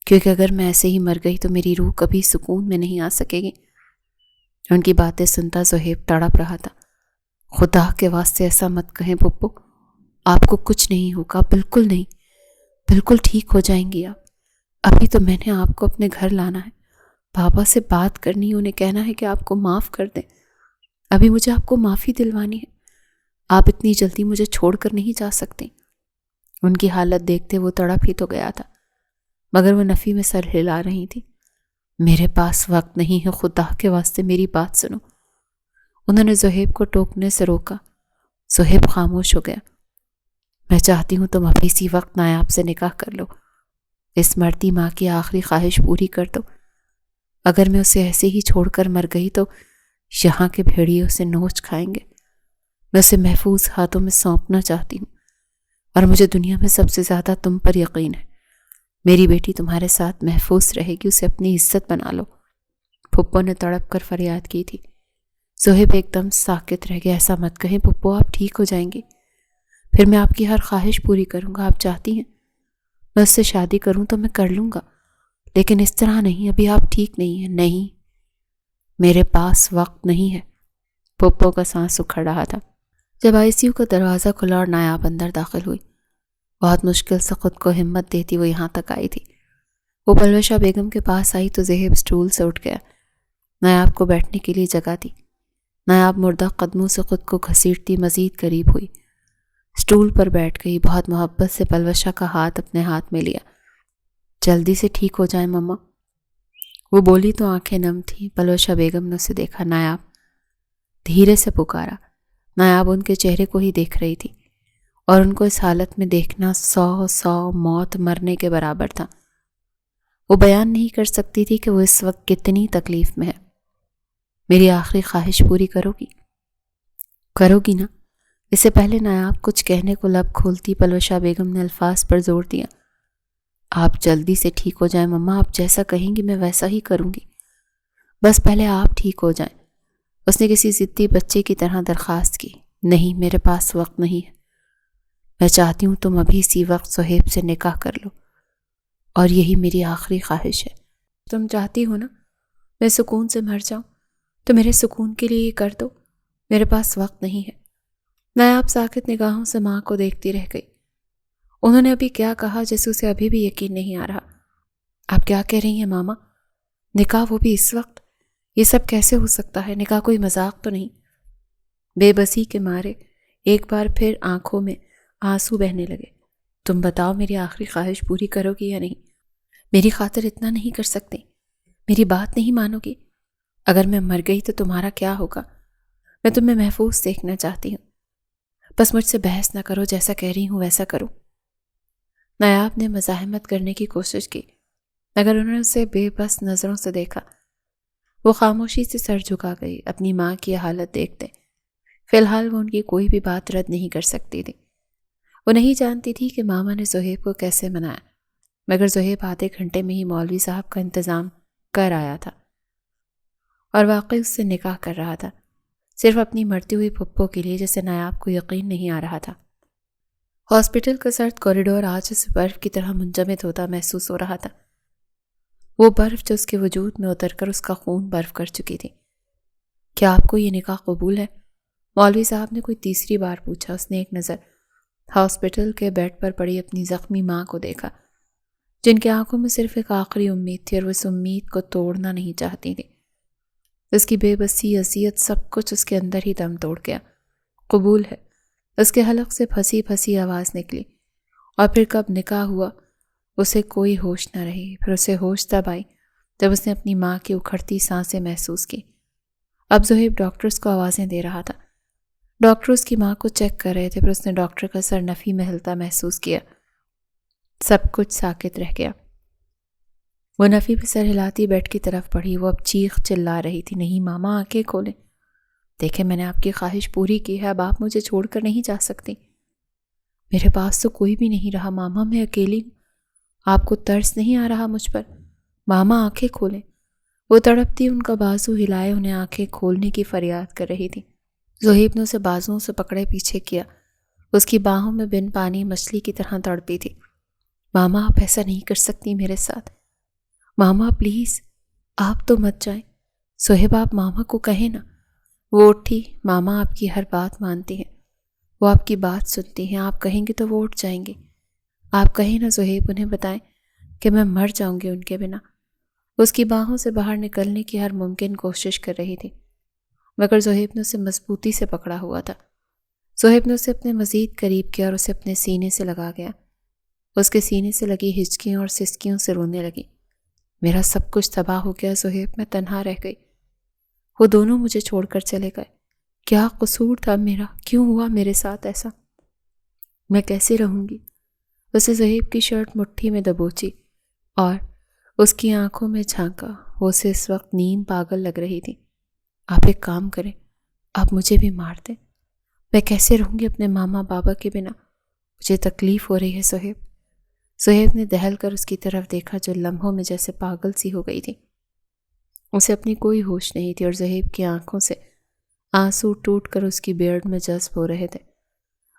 کیونکہ اگر میں ایسے ہی مر گئی تو میری روح کبھی سکون میں نہیں آ سکے گی۔ ان کی باتیں سنتا زہیب تڑپ رہا تھا۔ خدا کے واسطے ایسا مت کہیں پپو، آپ کو کچھ نہیں ہوگا، بالکل نہیں، بالکل ٹھیک ہو جائیں گی آپ۔ ابھی تو میں نے آپ کو اپنے گھر لانا ہے، بابا سے بات کرنی ہے، انہیں کہنا ہے کہ آپ کو معاف کر دیں۔ ابھی مجھے آپ کو معافی دلوانی ہے، آپ اتنی جلدی مجھے چھوڑ کر نہیں جا سکتے۔ ان کی حالت دیکھتے وہ تڑپ ہی تو گیا تھا، مگر وہ نفی میں سر ہلا رہی تھی۔ میرے پاس وقت نہیں ہے، خدا کے واسطے میری بات سنو۔ انہوں نے زہیب کو ٹوکنے سے روکا۔ زہیب خاموش ہو گیا۔ میں چاہتی ہوں تم ابھی اسی وقت نایاب سے نکاح کر لو، اس مرتی ماں کی آخری خواہش پوری کر دو۔ اگر میں اسے ایسے ہی چھوڑ کر مر گئی تو یہاں کے بھیڑیے اسے نوچ کھائیں گے۔ میں اسے محفوظ ہاتھوں میں سونپنا چاہتی ہوں، اور مجھے دنیا میں سب سے زیادہ تم پر یقین ہے۔ میری بیٹی تمہارے ساتھ محفوظ رہے گی، اسے اپنی عزت بنا لو۔ پھپھو نے تڑپ کر فریاد کی تھی۔ زہیب ایک دم ساکت رہ گیا۔ ایسا مت کہیں پھپھو، آپ ٹھیک ہو جائیں گی، پھر میں آپ کی ہر خواہش پوری کروں گا۔ آپ چاہتی ہیں میں اس سے شادی کروں تو میں کر لوں گا، لیکن اس طرح نہیں، ابھی آپ ٹھیک نہیں ہیں۔ نہیں، میرے پاس وقت نہیں ہے۔ پھپھو کا سانس اکھڑ رہا تھا۔ جب ICU کا دروازہ کھلا اور نایاب اندر داخل ہوئی، بہت مشکل سے خود کو ہمت دیتی وہ یہاں تک آئی تھی۔ وہ پلوشہ بیگم کے پاس آئی تو زہیب سٹول سے اٹھ گیا، نایاب کو بیٹھنے کے لیے جگہ دی۔ نایاب مردہ قدموں سے خود کو گھسیٹتی مزید قریب ہوئی، سٹول پر بیٹھ گئی، بہت محبت سے پلوشہ کا ہاتھ اپنے ہاتھ میں لیا۔ جلدی سے ٹھیک ہو جائے مما، وہ بولی تو آنکھیں نم تھیں۔ پلوشہ بیگم نے اسے دیکھا، نایاب، دھیرے سے پکارا۔ نایاب ان کے چہرے کو ہی دیکھ رہی تھی، اور ان کو اس حالت میں دیکھنا 100 موت مرنے کے برابر تھا۔ وہ بیان نہیں کر سکتی تھی کہ وہ اس وقت کتنی تکلیف میں ہے۔ میری آخری خواہش پوری کرو گی نا؟ اس سے پہلے نایاب کچھ کہنے کو لب کھولتی، پلوشہ بیگم نے الفاظ پر زور دیا۔ آپ جلدی سے ٹھیک ہو جائیں مما، آپ جیسا کہیں گی میں ویسا ہی کروں گی، بس پہلے آپ ٹھیک ہو جائیں۔ اس نے کسی ضدی بچے کی طرح درخواست کی۔ نہیں، میرے پاس وقت نہیں ہے، میں چاہتی ہوں تم ابھی اسی وقت زہیب سے نکاح کر لو، اور یہی میری آخری خواہش ہے۔ تم چاہتی ہو نا میں سکون سے مر جاؤں، تو میرے سکون کے لیے یہ کر دو، میرے پاس وقت نہیں ہے۔ نایاب ساکت نگاہوں سے ماں کو دیکھتی رہ گئی۔ انہوں نے ابھی کیا کہا جیسے اسے ابھی بھی یقین نہیں آ رہا۔ آپ کیا کہہ رہی ہیں ماما؟ نکاح، وہ بھی اس وقت؟ یہ سب کیسے ہو سکتا ہے؟ نکاح کوئی مذاق تو نہیں؟ بے بسی کے مارے ایک بار پھر آنکھوں میں آنسو بہنے لگے۔ تم بتاؤ، میری آخری خواہش پوری کرو گی یا نہیں؟ میری خاطر اتنا نہیں کر سکتے؟ میری بات نہیں مانو گی؟ اگر میں مر گئی تو تمہارا کیا ہوگا؟ میں تمہیں محفوظ دیکھنا چاہتی ہوں، بس مجھ سے بحث نہ کرو، جیسا کہہ رہی ہوں ویسا کرو۔ نایاب نے مزاحمت کرنے کی کوشش کی، مگر انہوں نے اسے بے بس نظروں سے دیکھا۔ وہ خاموشی سے سر جھکا گئی، اپنی ماں کی حالت دیکھتے۔ فی الحال وہ ان کی کوئی بھی بات رد نہیں کر سکتی تھی۔ وہ نہیں جانتی تھی کہ ماما نے زہیب کو کیسے منایا، مگر زہیب آدھے گھنٹے میں ہی مولوی صاحب کا انتظام کر آیا تھا اور واقعی اس سے نکاح کر رہا تھا، صرف اپنی مرتی ہوئی پھپھو کے لیے، جسے نایاب کو یقین نہیں آ رہا تھا۔ ہاسپٹل کا سرد کوریڈور آج اسے برف کی طرح منجمد ہوتا محسوس ہو رہا تھا، وہ برف جو اس کے وجود میں اتر کر اس کا خون برف کر چکی تھی۔ کیا آپ کو یہ نکاح قبول ہے؟ مولوی صاحب نے کوئی تیسری بار پوچھا۔ اس نے ایک نظر ہاسپٹل کے بیڈ پر پڑی اپنی زخمی ماں کو دیکھا، جن کی آنکھوں میں صرف ایک آخری امید تھی، اور وہ اس امید کو توڑنا نہیں چاہتی تھی۔ اس کی بے بسی، اذیت، سب کچھ اس کے اندر ہی دم توڑ گیا۔ قبول ہے، اس کے حلق سے پھنسی پھنسی آواز نکلی۔ اور پھر کب نکاح ہوا اسے کوئی ہوش نہ رہی۔ پھر اسے ہوش تب آئی جب اس نے اپنی ماں کی اکھڑتی سانسیں محسوس کی۔ اب زہیب ڈاکٹرز کو آوازیں دے رہا تھا۔ ڈاکٹر اس کی ماں کو چیک کر رہے تھے۔ پھر اس نے ڈاکٹر کا سر نفی میں ہلتا محسوس کیا۔ سب کچھ ساکت رہ گیا۔ وہ نفی پہ سر ہلاتی بیڈ کی طرف بڑھی۔ وہ اب چیخ چلا رہی تھی، نہیں ماما آنکھیں کھولیں، دیکھیں میں نے آپ کی خواہش پوری کی ہے، اب آپ مجھے چھوڑ کر نہیں جا سکتی۔ میرے پاس تو کوئی بھی نہیں رہا ماما، میں اکیلی ہوں، آپ کو ترس نہیں آ رہا مجھ پر؟ ماما آنکھیں کھولیں۔ وہ تڑپتی ان کا بازو ہلائے انہیں آنکھیں کھولنے کی فریاد کر رہی تھی۔ زہیب نے اسے بازوؤں سے پکڑے پیچھے کیا۔ اس کی باہوں میں بن پانی مچھلی کی طرح تڑپی تھی۔ ماما آپ ایسا نہیں کر سکتی میرے ساتھ، ماما پلیز آپ تو مت جائیں، صہیب آپ ماما کو کہیں نا۔ وہ اٹھی، ماما آپ کی ہر بات مانتی ہیں، وہ آپ کی بات سنتی ہیں، آپ کہیں گے تو وہ اٹھ جائیں گے، آپ کہیں نا زہیب، انہیں بتائیں کہ میں مر جاؤں گی ان کے بنا۔ اس کی باہوں سے باہر نکلنے کی ہر ممکن کوشش کر رہی تھی، مگر زہیب نے اسے مضبوطی سے پکڑا ہوا تھا۔ زہیب نے اسے اپنے مزید قریب کیا اور اسے اپنے سینے سے لگا گیا۔ اس کے سینے سے لگی ہچکیوں اور سسکیوں سے رونے لگی۔ میرا سب کچھ تباہ ہو گیا زہیب، میں تنہا رہ گئی، وہ دونوں مجھے چھوڑ کر چلے گئے، کیا قصور تھا میرا، کیوں ہوا میرے ساتھ ایسا، میں کیسے رہوں گی؟ اسے زہیب کی شرٹ مٹھی میں دبوچی اور اس کی آنکھوں میں جھانکا۔ وہ اسے اس وقت نیم پاگل لگ رہی تھی۔ آپ ایک کام کریں، آپ مجھے بھی مار دیں، میں کیسے رہوں گی اپنے ماما بابا کے بنا، مجھے تکلیف ہو رہی ہے زہیب۔ زہیب نے دہل کر اس کی طرف دیکھا جو لمحوں میں جیسے پاگل سی ہو گئی تھی۔ اسے اپنی کوئی ہوش نہیں تھی اور زہیب کی آنکھوں سے آنسو ٹوٹ کر اس کی بیئرڈ میں جذب ہو رہے تھے۔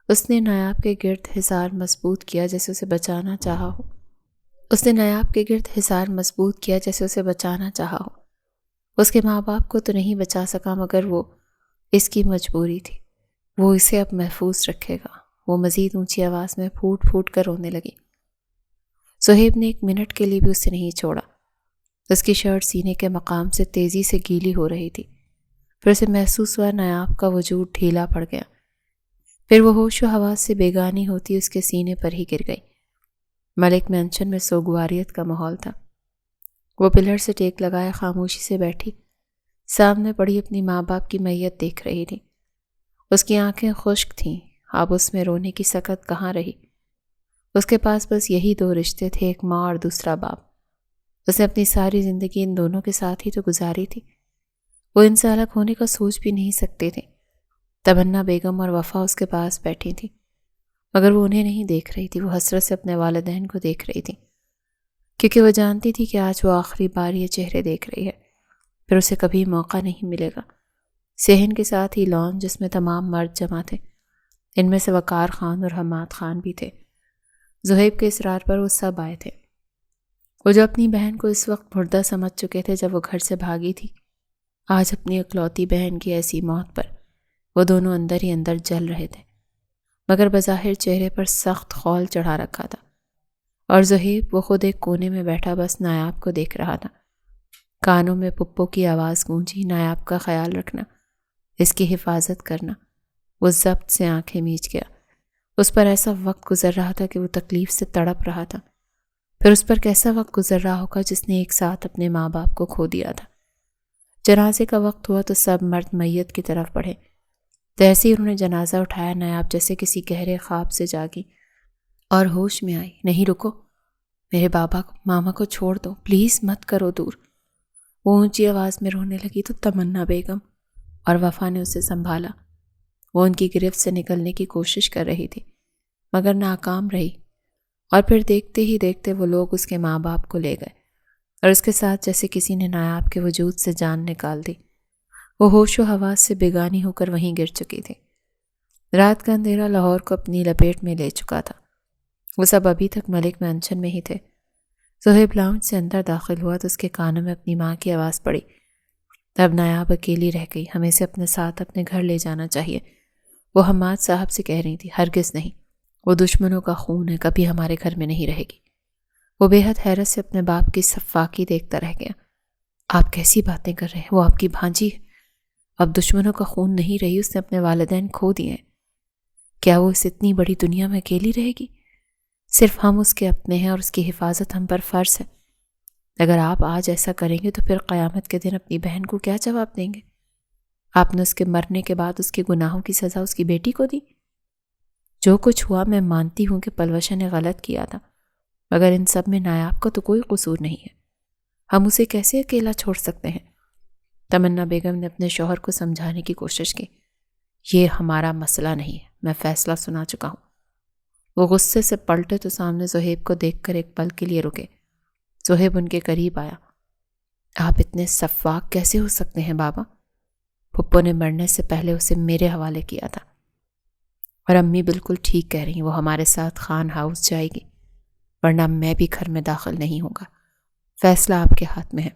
اس نے نایاب کے گرد حصار مضبوط کیا جیسے اسے بچانا چاہا ہو۔ اس کے ماں باپ کو تو نہیں بچا سکا مگر وہ اس کی مجبوری تھی، وہ اسے اب محفوظ رکھے گا۔ وہ مزید اونچی آواز میں پھوٹ پھوٹ کر رونے لگی۔ زہیب نے ایک منٹ کے لیے بھی اسے نہیں چھوڑا۔ اس کی شرٹ سینے کے مقام سے تیزی سے گیلی ہو رہی تھی۔ پھر اسے محسوس ہوا نایاب کا وجود ڈھیلا پڑ گیا۔ پھر وہ ہوش و حواس سے بیگانی ہوتی اس کے سینے پر ہی گر گئی۔ ملک مینشن میں سوگواریت کا ماحول تھا۔ وہ پلر سے ٹیک لگائے خاموشی سے بیٹھی، سامنے پڑی اپنی ماں باپ کی میت دیکھ رہی تھی۔ اس کی آنکھیں خشک تھیں، اب اس میں رونے کی سکت کہاں رہی؟ اس کے پاس بس یہی دو رشتے تھے، ایک ماں اور دوسرا باپ۔ اس نے اپنی ساری زندگی ان دونوں کے ساتھ ہی تو گزاری تھی۔ وہ ان سے الگ ہونے کا سوچ بھی نہیں سکتے تھے۔ تمنا بیگم اور وفا اس کے پاس بیٹھی تھی، مگر وہ انہیں نہیں دیکھ رہی تھی، وہ حسرت سے اپنے والدین کو دیکھ رہی تھی، کیونکہ وہ جانتی تھی کہ آج وہ آخری بار یہ چہرے دیکھ رہی ہے، پھر اسے کبھی موقع نہیں ملے گا۔ صحن کے ساتھ ہی لان جس میں تمام مرد جمع تھے، ان میں سے وقار خان اور حماد خان بھی تھے۔ زہیب کے اصرار پر وہ سب آئے تھے۔ وہ جو اپنی بہن کو اس وقت مردہ سمجھ چکے تھے جب وہ گھر سے بھاگی تھی، آج اپنی اکلوتی بہن کی ایسی موت پر وہ دونوں اندر ہی اندر جل رہے تھے، مگر بظاہر چہرے پر سخت خول چڑھا رکھا تھا۔ اور زہیب وہ خود ایک کونے میں بیٹھا بس نایاب کو دیکھ رہا تھا۔ کانوں میں پپو کی آواز گونجی، نایاب کا خیال رکھنا، اس کی حفاظت کرنا۔ وہ ضبط سے آنکھیں میچ گیا۔ اس پر ایسا وقت گزر رہا تھا کہ وہ تکلیف سے تڑپ رہا تھا۔ پھر اس پر کیسا وقت گزر رہا ہوگا جس نے ایک ساتھ اپنے ماں باپ کو کھو دیا تھا۔ جنازے کا وقت ہوا تو سب مرد میت کی طرف بڑھے۔ جیسے ہی انہوں نے جنازہ اٹھایا، نایاب جیسے کسی گہرے خواب سے جاگی اور ہوش میں آئی۔ نہیں رکو، میرے بابا کو ماما کو چھوڑ دو، پلیز مت کرو دور۔ وہ اونچی آواز میں رونے لگی تو تمنا بیگم اور وفا نے اسے سنبھالا۔ وہ ان کی گرفت سے نکلنے کی کوشش کر رہی تھی مگر ناکام رہی، اور پھر دیکھتے ہی دیکھتے وہ لوگ اس کے ماں باپ کو لے گئے اور اس کے ساتھ جیسے کسی نے نایاب کے وجود سے جان نکال دی۔ وہ ہوش و حواس سے بیگانی ہو کر وہیں گر چکی تھی۔ رات کا اندھیرا لاہور کو اپنی لپیٹ میں لے چکا تھا۔ وہ سب ابھی تک ملک مینشن میں ہی تھے۔ زہیب لاؤنج سے اندر داخل ہوا تو اس کے کانوں میں اپنی ماں کی آواز پڑی، اب نایاب اکیلی رہ گئی، ہمیں اسے اپنے ساتھ اپنے گھر لے جانا چاہیے۔ وہ حماد صاحب سے کہہ رہی تھی، ہرگز نہیں، وہ دشمنوں کا خون ہے، کبھی ہمارے گھر میں نہیں رہے گی۔ وہ بے حد حیرت سے اپنے باپ کی صفاقی دیکھتا رہ گیا۔ آپ کیسی باتیں کر رہے ہیں، وہ آپ کی بھانجی ہے، اب دشمنوں کا خون نہیں رہی، اس نے اپنے والدین کھو دیے ہیں، کیا وہ اس اتنی بڑی دنیا میں اکیلی رہے گی؟ صرف ہم اس کے اپنے ہیں اور اس کی حفاظت ہم پر فرض ہے۔ اگر آپ آج ایسا کریں گے تو پھر قیامت کے دن اپنی بہن کو کیا جواب دیں گے؟ آپ نے اس کے مرنے کے بعد اس کے گناہوں کی سزا اس کی بیٹی کو دی۔ جو کچھ ہوا میں مانتی ہوں کہ پلوشا نے غلط کیا تھا، مگر ان سب میں نایاب کا تو کوئی قصور نہیں ہے۔ ہم اسے کیسے اکیلا چھوڑ سکتے ہیں؟ تمنا بیگم نے اپنے شوہر کو سمجھانے کی کوشش کی۔ یہ ہمارا مسئلہ نہیں ہے، میں فیصلہ سنا چکا ہوں۔ وہ غصے سے پلٹے تو سامنے زہیب کو دیکھ کر ایک پل کے لیے رکے۔ زہیب ان کے قریب آیا۔ آپ اتنے سفاک کیسے ہو سکتے ہیں بابا؟ پھپھو نے مرنے سے پہلے اسے میرے حوالے کیا تھا، اور امی بالکل ٹھیک کہہ رہی ہیں، وہ ہمارے ساتھ خان ہاؤس جائے گی، ورنہ میں بھی گھر میں داخل نہیں ہوں گا۔ فیصلہ آپ کے ہاتھ میں ہے۔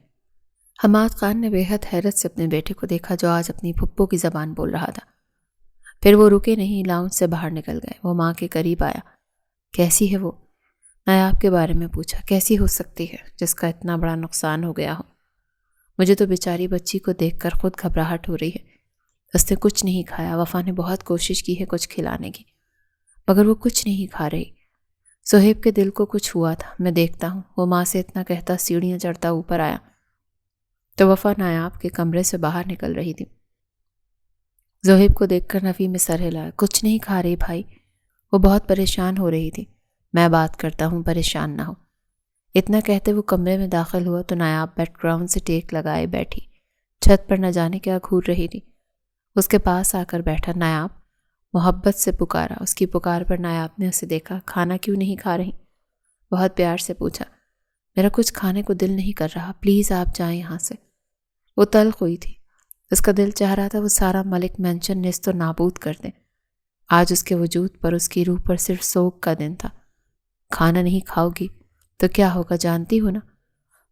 حماد خان نے بے حد حیرت سے اپنے بیٹے کو دیکھا جو آج اپنی پھپھو کی زبان بول رہا تھا۔ پھر وہ رکے نہیں، لاؤنج سے باہر نکل گئے۔ وہ ماں کے قریب آیا۔ کیسی ہے وہ؟ نایاب کے بارے میں پوچھا۔ کیسی ہو سکتی ہے جس کا اتنا بڑا نقصان ہو گیا ہو؟ مجھے تو بیچاری بچی کو دیکھ کر خود گھبراہٹ ہو رہی ہے۔ اس نے کچھ نہیں کھایا۔ وفا نے بہت کوشش کی ہے کچھ کھلانے کی، مگر وہ کچھ نہیں کھا رہی۔ زہیب کے دل کو کچھ ہوا تھا، میں دیکھتا ہوں۔ وہ ماں سے اتنا کہتا سیڑھیاں چڑھتا اوپر آیا تو وفا نایاب کے کمرے سے باہر نکل رہی تھی۔ زہیب کو دیکھ کر نفی میں سر ہلایا۔ کچھ نہیں کھا رہی بھائی، وہ بہت پریشان ہو رہی تھی۔ میں بات کرتا ہوں، پریشان نہ ہو۔ اتنا کہتے وہ کمرے میں داخل ہوا تو نایاب بیک گراؤنڈ سے ٹیک لگائے بیٹھی، چھت پر نہ جانے کیا گھور رہی تھی۔ اس کے پاس آ کر بیٹھا۔ نایاب محبت سے پکارا۔ اس کی پکار پر نایاب نے اسے دیکھا۔ کھانا کیوں نہیں کھا رہی؟ بہت پیار سے پوچھا۔ میرا کچھ کھانے کو دل نہیں کر رہا، پلیز آپ جائیں یہاں سے۔ وہ تلخ ہوئی تھی۔ اس کا دل چاہ رہا تھا وہ سارا ملک مینشن نیست و نابود کر دیں۔ آج اس کے وجود پر، اس کی روح پر صرف سوگ کا دن تھا۔ کھانا نہیں کھاؤ گی تو کیا ہوگا جانتی ہو نا؟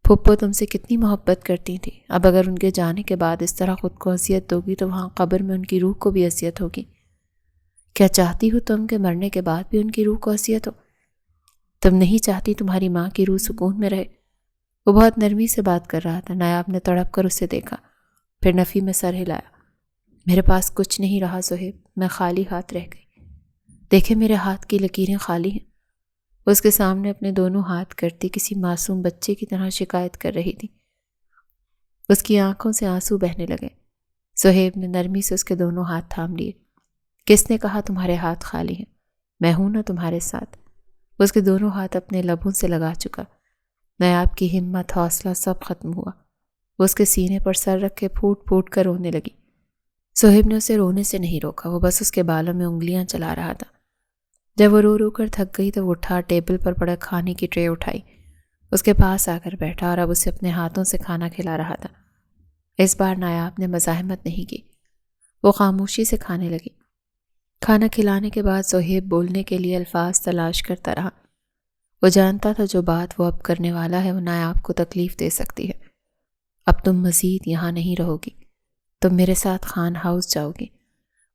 پھپھو تم سے کتنی محبت کرتی تھی، اب اگر ان کے جانے کے بعد اس طرح خود کو اذیت دو گی تو وہاں قبر میں ان کی روح کو بھی اذیت ہوگی۔ کیا چاہتی ہو تم کہ مرنے کے بعد بھی ان کی روح کو اذیت ہو؟ تم نہیں چاہتی تمہاری ماں کی روح سکون میں رہے؟ وہ بہت نرمی سے بات کر رہا تھا۔ نایاب نے تڑپ کر اسے دیکھا، پھر نفی میں سر ہلایا۔ میرے پاس کچھ نہیں رہا زہیب، میں خالی ہاتھ رہ گئی۔ دیکھے میرے ہاتھ کی لکیریں خالی ہیں۔ وہ اس کے سامنے اپنے دونوں ہاتھ کرتی کسی معصوم بچے کی طرح شکایت کر رہی تھی۔ اس کی آنکھوں سے آنسو بہنے لگے۔ زہیب نے نرمی سے اس کے دونوں ہاتھ تھام لیے۔ کس نے کہا تمہارے ہاتھ خالی ہیں؟ میں ہوں نا تمہارے ساتھ۔ وہ اس کے دونوں ہاتھ اپنے لبوں سے لگا چکا۔ نایاب کی ہمت، حوصلہ سب ختم ہوا۔ وہ اس کے سینے پر سر رکھے پھوٹ پھوٹ کر رونے لگی۔ زہیب نے اسے رونے سے نہیں روکا، وہ بس اس کے بالوں میں انگلیاں چلا رہا تھا۔ جب وہ رو رو کر تھک گئی تو وہ اٹھا، ٹیبل پر پڑا کھانے کی ٹرے اٹھائی، اس کے پاس آ کر بیٹھا اور اب اسے اپنے ہاتھوں سے کھانا کھلا رہا تھا۔ اس بار نایاب نے مزاحمت نہیں کی، وہ خاموشی سے کھانے لگی۔ کھانا کھلانے کے بعد زہیب بولنے کے لیے الفاظ تلاش کرتا رہا۔ وہ جانتا تھا جو بات وہ اب کرنے والا ہے وہ نایاب کو تکلیف دے سکتی ہے۔ اب تم مزید یہاں نہیں رہو گی، تم میرے ساتھ خان ہاؤس جاؤ گی۔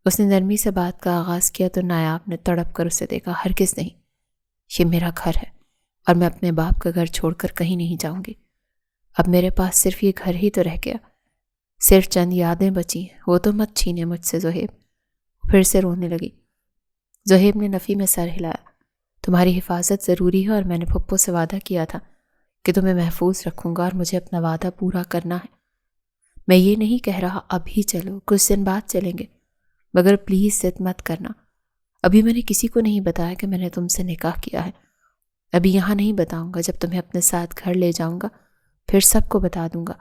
اس نے نرمی سے بات کا آغاز کیا تو نایاب نے تڑپ کر اسے دیکھا۔ ہرگز نہیں، یہ میرا گھر ہے اور میں اپنے باپ کا گھر چھوڑ کر کہیں نہیں جاؤں گی۔ اب میرے پاس صرف یہ گھر ہی تو رہ گیا، صرف چند یادیں بچی ہیں، وہ تو مت چھینے مجھ سے زہیب۔ پھر سے رونے لگی۔ زہیب نے نفی میں سر ہلایا۔ تمہاری حفاظت ضروری ہے اور میں نے پھپھو سے وعدہ کیا تھا کہ تمہیں محفوظ رکھوں گا اور مجھے اپنا وعدہ پورا کرنا ہے۔ میں یہ نہیں کہہ رہا ابھی چلو، کچھ دن بعد چلیں گے، مگر پلیز ضد مت کرنا۔ ابھی میں نے کسی کو نہیں بتایا کہ میں نے تم سے نکاح کیا ہے۔ ابھی یہاں نہیں بتاؤں گا، جب تمہیں اپنے ساتھ گھر لے جاؤں گا پھر سب کو بتا دوں گا۔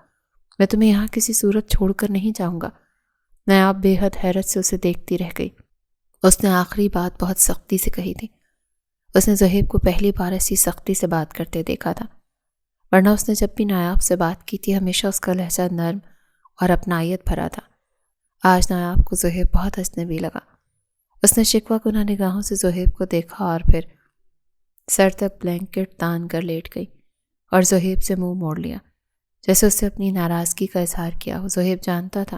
میں تمہیں یہاں کسی صورت چھوڑ کر نہیں جاؤں گا۔ نایاب بے حد حیرت سے اسے دیکھتی رہ گئی۔ اس نے آخری بات بہت سختی سے کہی تھی۔ اس نے زہیب کو پہلی بار ایسی سختی سے بات کرتے دیکھا تھا، ورنہ اس نے جب بھی نایاب سے بات کی تھی ہمیشہ اس کا لہجہ نرم اور اپنائیت بھرا تھا۔ آج نایاب کو زہیب بہت اجنبی لگا۔ اس نے شکوہ کناہ نگاہوں سے زہیب کو دیکھا اور پھر سر تک بلینکٹ تان کر لیٹ گئی اور زہیب سے منہ موڑ لیا، جیسے اس سے اپنی ناراضگی کا اظہار کیا ہو۔ زہیب جانتا تھا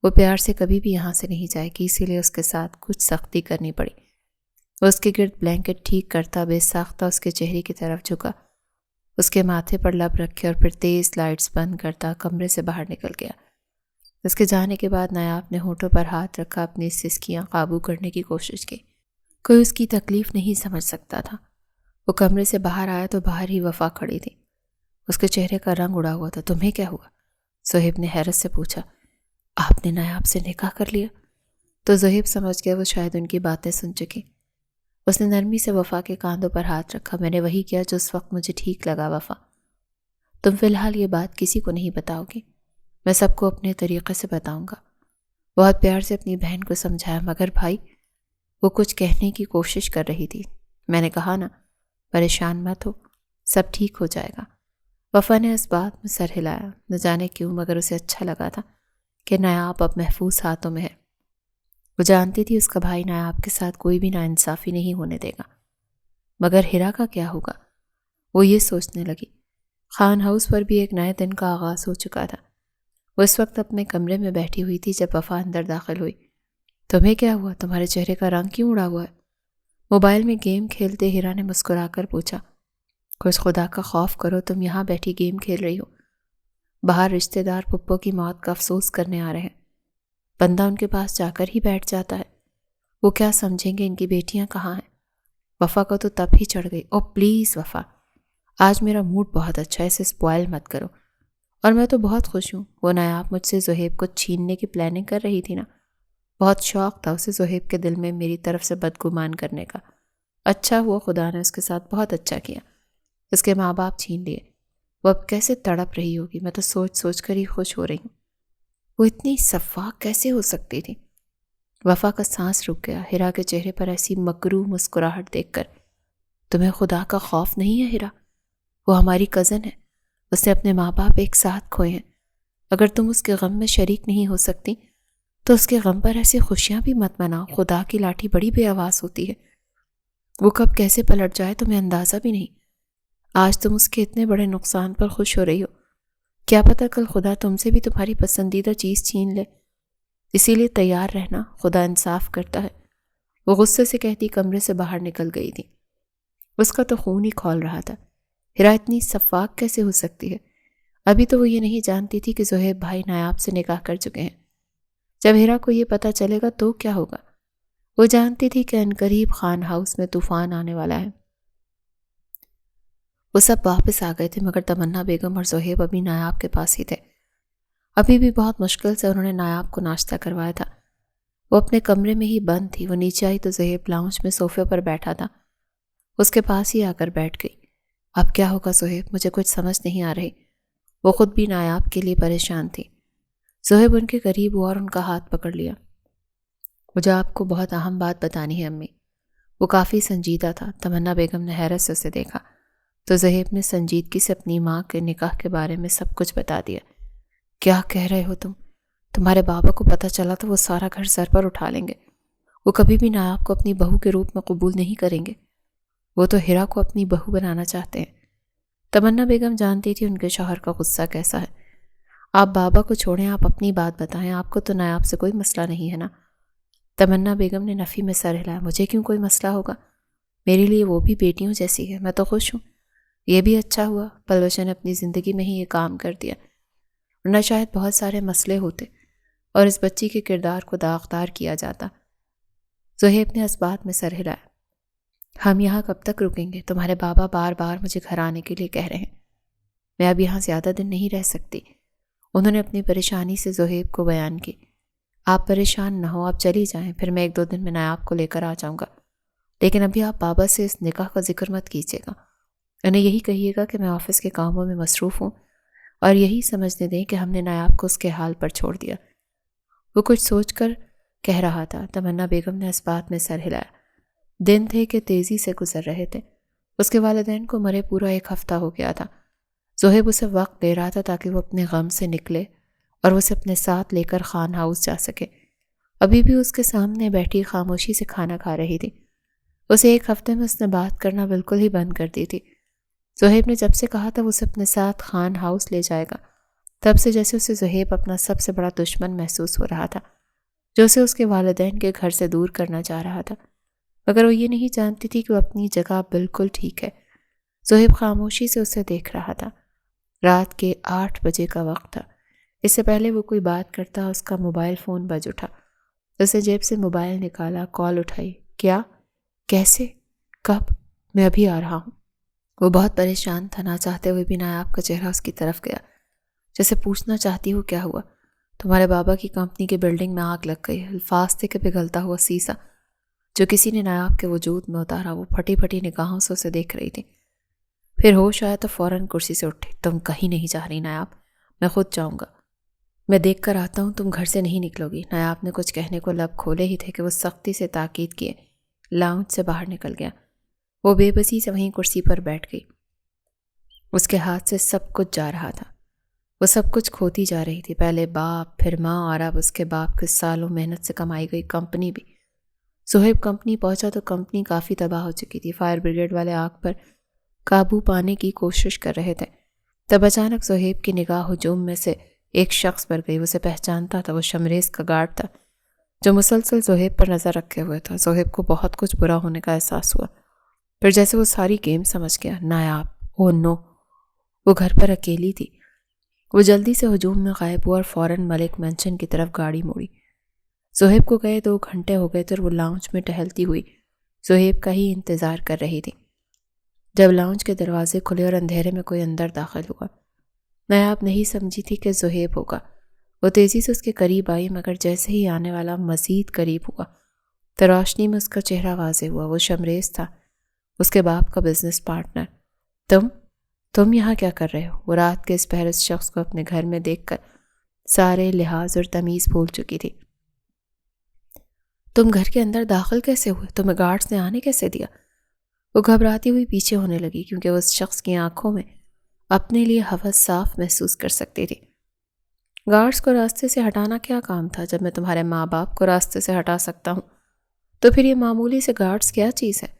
وہ پیار سے کبھی بھی یہاں سے نہیں جائے گی، اسی لیے اس کے ساتھ کچھ سختی کرنی پڑی۔ وہ اس کے گرد بلینکٹ ٹھیک کرتا بے ساختہ اس کے چہرے کی طرف جھکا، اس کے ماتھے پر لب رکھے اور پھر تیز لائٹس بند کرتا کمرے سے باہر نکل گیا۔ اس کے جانے کے بعد نایاب نے ہونٹوں پر ہاتھ رکھا، اپنی سسکیاں قابو کرنے کی کوشش کی۔ کوئی اس کی تکلیف نہیں سمجھ سکتا تھا۔ وہ کمرے سے باہر آیا تو باہر ہی وفا کھڑی تھی۔ اس کے چہرے کا رنگ اڑا ہوا تھا۔ تمہیں کیا ہوا؟ زہیب نے حیرت سے پوچھا۔ آپ نے نایاب سے نکاح کر لیا؟ تو زہیب سمجھ گیا وہ شاید ان کی باتیں سن چکی۔ اس نے نرمی سے وفا کے کاندھوں پر ہاتھ رکھا۔ میں نے وہی کیا جو اس وقت مجھے ٹھیک لگا وفا۔ تم فی الحال یہ بات کسی کو نہیں بتاؤ گی، میں سب کو اپنے طریقے سے بتاؤں گا۔ بہت پیار سے اپنی بہن کو سمجھایا۔ مگر بھائی، وہ کچھ کہنے کی کوشش کر رہی تھی۔ میں نے کہا نا، پریشان مت ہو، سب ٹھیک ہو جائے گا۔ وفا نے اس بات میں سر ہلایا۔ نہ جانے کیوں مگر اسے اچھا لگا تھا کہ نایاب اب محفوظ ہاتھوں میں ہے۔ وہ جانتی تھی اس کا بھائی نایاب کے ساتھ کوئی بھی ناانصافی نہیں ہونے دے گا۔ مگر ہیرا کا کیا ہوگا؟ وہ یہ سوچنے لگی۔ خان ہاؤس پر بھی ایک نئے دن کا آغاز ہو چکا تھا۔ وہ اس وقت اپنے کمرے میں بیٹھی ہوئی تھی جب وفا اندر داخل ہوئی۔ تمہیں کیا ہوا؟ تمہارے چہرے کا رنگ کیوں اڑا ہوا ہے؟ موبائل میں گیم کھیلتے ہیرا نے مسکرا کر پوچھا۔ کچھ خدا کا خوف کرو، تم یہاں بیٹھی گیم کھیل رہی ہو۔ باہر رشتہ دار پپو کی موت کا افسوس کرنے آ رہے ہیں۔ بندہ ان کے پاس جا کر ہی بیٹھ جاتا ہے۔ وہ کیا سمجھیں گے ان کی بیٹیاں کہاں ہیں؟ وفا کو تو تب ہی چڑھ گئی۔ او پلیز وفا، آج میرا موڈ بہت اچھا ہے، اسے سپوائل مت کرو۔ اور میں تو بہت خوش ہوں۔ وہ نایاب مجھ سے زہیب کو چھیننے کی پلاننگ کر رہی تھی نا، بہت شوق تھا اسے زہیب کے دل میں میری طرف سے بدگمان کرنے کا۔ اچھا ہوا خدا نے اس کے ساتھ بہت اچھا کیا، اس کے ماں باپ چھین لیے۔ وہ اب کیسے تڑپ رہی ہوگی، میں تو سوچ سوچ کر ہی خوش ہو رہی ہوں۔ وہ اتنی شفاق کیسے ہو سکتی تھی؟ وفا کا سانس رک گیا ہیرا کے چہرے پر ایسی مکروہ مسکراہٹ دیکھ کر۔ تمہیں خدا کا خوف نہیں ہے ہیرا؟ وہ ہماری کزن ہے، اس نے اپنے ماں باپ ایک ساتھ کھوئے ہیں۔ اگر تم اس کے غم میں شریک نہیں ہو سکتی تو اس کے غم پر ایسی خوشیاں بھی مت مناؤ۔ خدا کی لاٹھی بڑی بے آواز ہوتی ہے، وہ کب کیسے پلٹ جائے تمہیں اندازہ بھی نہیں۔ آج تم اس کے اتنے بڑے نقصان پر خوش ہو رہی ہو، کیا پتہ کل خدا تم سے بھی تمہاری پسندیدہ چیز چھین لے۔ اسی لیے تیار رہنا، خدا انصاف کرتا ہے۔ وہ غصے سے کہتی کمرے سے باہر نکل گئی تھی۔ اس کا تو خون ہی کھول رہا تھا۔ ہیرا اتنی شفاق کیسے ہو سکتی ہے؟ ابھی تو وہ یہ نہیں جانتی تھی کہ زہیب بھائی نایاب سے نکاح کر چکے ہیں۔ جب ہیرا کو یہ پتہ چلے گا تو کیا ہوگا؟ وہ جانتی تھی کہ عنقریب خان ہاؤس میں طوفان آنے والا ہے۔ وہ سب واپس آ گئے تھے مگر تمنا بیگم اور زہیب ابھی نایاب کے پاس ہی تھے۔ ابھی بھی بہت مشکل سے انہوں نے نایاب کو ناشتہ کروایا تھا۔ وہ اپنے کمرے میں ہی بند تھی۔ وہ نیچے آئی تو زہیب لاؤنج میں صوفے پر بیٹھا تھا۔ اس کے پاس ہی آ کر بیٹھ گئی۔ اب کیا ہوگا زہیب؟ مجھے کچھ سمجھ نہیں آ رہی۔ وہ خود بھی نایاب کے لیے پریشان تھی۔ زہیب ان کے قریب ہوا اور ان کا ہاتھ پکڑ لیا۔ مجھے آپ کو بہت اہم بات بتانی ہے امی۔ وہ کافی سنجیدہ تھا۔ تمنا بیگم نے حیرت سے اسے دیکھا تو زہیب نے سنجیدگی سے اپنی ماں کے نکاح کے بارے میں سب کچھ بتا دیا۔ کیا کہہ رہے ہو تم؟ تمہارے بابا کو پتہ چلا تو وہ سارا گھر سر پر اٹھا لیں گے۔ وہ کبھی بھی نایاب کو اپنی بہو کے روپ میں قبول نہیں کریں گے۔ وہ تو ہیرا کو اپنی بہو بنانا چاہتے ہیں۔ تمنا بیگم جانتی تھی ان کے شوہر کا غصہ کیسا ہے۔ آپ بابا کو چھوڑیں، آپ اپنی بات بتائیں، آپ کو تو نایاب سے کوئی مسئلہ نہیں ہے نا؟ تمنا بیگم نے نفی میں سر ہلایا۔ مجھے کیوں کوئی مسئلہ ہوگا؟ میرے لیے وہ بھی بیٹیوں جیسی ہے، میں تو خوش ہوں۔ یہ بھی اچھا ہوا پلوشا نے اپنی زندگی میں ہی یہ کام کر دیا، ورنہ شاید بہت سارے مسئلے ہوتے اور اس بچی کے کردار کو داغدار کیا جاتا۔ زہیب نے اس بات میں سر ہلایا۔ ہم یہاں کب تک رکیں گے؟ تمہارے بابا بار بار مجھے گھر آنے کے لیے کہہ رہے ہیں۔ میں اب یہاں زیادہ دن نہیں رہ سکتی۔ انہوں نے اپنی پریشانی سے زہیب کو بیان کی۔ آپ پریشان نہ ہو، آپ چلی جائیں، پھر میں 1-2 دن میں نایاب کو لے کر آ جاؤں گا۔ لیکن ابھی آپ بابا سے اس نکاح کا ذکر مت کیجیے گا۔ انہیں یہی کہیے گا کہ میں آفس کے کاموں میں مصروف ہوں اور یہی سمجھنے دیں کہ ہم نے نایاب کو اس کے حال پر چھوڑ دیا۔ وہ کچھ سوچ کر کہہ رہا تھا۔ تمنا بیگم نے اس بات میں سر ہلایا۔ دن تھے کہ تیزی سے گزر رہے تھے۔ اس کے والدین کو مرے پورا 1 ہفتہ ہو گیا تھا۔ زہیب اسے وقت دے رہا تھا تاکہ وہ اپنے غم سے نکلے اور اسے اپنے ساتھ لے کر خان ہاؤس جا سکے۔ ابھی بھی اس کے سامنے بیٹھی خاموشی سے کھانا کھا رہی تھی۔ اسے 1 ہفتے میں اس نے بات کرنا بالکل ہی بند کر دی تھی۔ زہیب نے جب سے کہا تھا وہ اسے اپنے ساتھ خان ہاؤس لے جائے گا، تب سے جیسے اسے زہیب اپنا سب سے بڑا دشمن محسوس ہو رہا تھا، جو اسے اس کے والدین کے گھر سے دور کرنا چاہ رہا تھا۔ مگر وہ یہ نہیں جانتی تھی کہ وہ اپنی جگہ بالکل ٹھیک ہے۔ زہیب خاموشی سے اسے دیکھ رہا تھا۔ رات کے 8 بجے کا وقت تھا۔ اس سے پہلے وہ کوئی بات کرتا اس کا موبائل فون بج اٹھا۔ اسے جیب سے موبائل نکالا، کال اٹھائی۔ کیا؟ کیسے؟ کب؟ میں ابھی آ رہا ہوں۔ وہ بہت پریشان تھا، نہ چاہتے ہوئے بھی نایاب کا چہرہ اس کی طرف گیا، جیسے پوچھنا چاہتی ہو کیا ہوا؟ تمہارے بابا کی کمپنی کی بلڈنگ میں آگ لگ گئی، الفاظ تھے کہ پگھلتا ہوا سیسا جو کسی نے نایاب کے وجود میں اتارا۔ وہ پھٹی پھٹی نگاہوں سے اسے دیکھ رہی تھی۔ پھر ہوش آیا تو فوراً کرسی سے اٹھی۔ تم کہیں نہیں جا رہی نایاب، میں خود جاؤں گا، میں دیکھ کر آتا ہوں، تم گھر سے نہیں نکلو گی۔ نایاب نے کچھ کہنے کو لب کھولے ہی تھے کہ وہ سختی سے تاکید کیے لاؤنج سے باہر نکل گیا۔ وہ بے بسی سے وہیں کرسی پر بیٹھ گئی۔ اس کے ہاتھ سے سب کچھ جا رہا تھا، وہ سب کچھ کھوتی جا رہی تھی، پہلے باپ، پھر ماں، اور اب اس کے باپ کے سالوں محنت سے کمائی گئی کمپنی بھی۔ صہیب کمپنی پہنچا تو کمپنی کافی تباہ ہو چکی تھی۔ فائر بریگیڈ والے آگ پر قابو پانے کی کوشش کر رہے تھے، تب اچانک صہیب کی نگاہ ہجوم میں سے ایک شخص پر گئی۔ اسے پہچانتا تھا، وہ شمریز کا گارڈ تھا جو مسلسل صہیب پر نظر رکھے ہوئے تھا۔ صہیب کو بہت کچھ برا ہونے کا احساس ہوا، پھر جیسے وہ ساری گیم سمجھ گیا۔ نایاب، او نو، وہ گھر پر اکیلی تھی۔ وہ جلدی سے ہجوم میں غائب ہوا اور فوراً ملک مینشن کی طرف گاڑی موڑی۔ صہیب کو گئے 2 گھنٹے ہو گئے تھے اور وہ لاؤنج میں ٹہلتی ہوئی صہیب کا ہی انتظار کر رہی تھی۔ جب لاؤنج کے دروازے کھلے اور اندھیرے میں کوئی اندر داخل ہوا، نایاب نہیں سمجھی تھی کہ صہیب ہوگا۔ وہ تیزی سے اس کے قریب آئی، مگر جیسے ہی آنے والا مزید قریب ہوا تو روشنی میں اس کا چہرہ واضح ہوا۔ وہ شمریز تھا، اس کے باپ کا بزنس پارٹنر۔ تم یہاں کیا کر رہے ہو؟ وہ رات کے اس پہر اس شخص کو اپنے گھر میں دیکھ کر سارے لحاظ اور تمیز بھول چکی تھی۔ تم گھر کے اندر داخل کیسے ہوئے؟ تمہیں گارڈز نے آنے کیسے دیا؟ وہ گھبراتی ہوئی پیچھے ہونے لگی، کیونکہ وہ اس شخص کی آنکھوں میں اپنے لیے ہوس صاف محسوس کر سکتی تھی۔ گارڈز کو راستے سے ہٹانا کیا کام تھا؟ جب میں تمہارے ماں باپ کو راستے سے ہٹا سکتا ہوں تو پھر یہ معمولی سے گارڈز کیا چیز ہے؟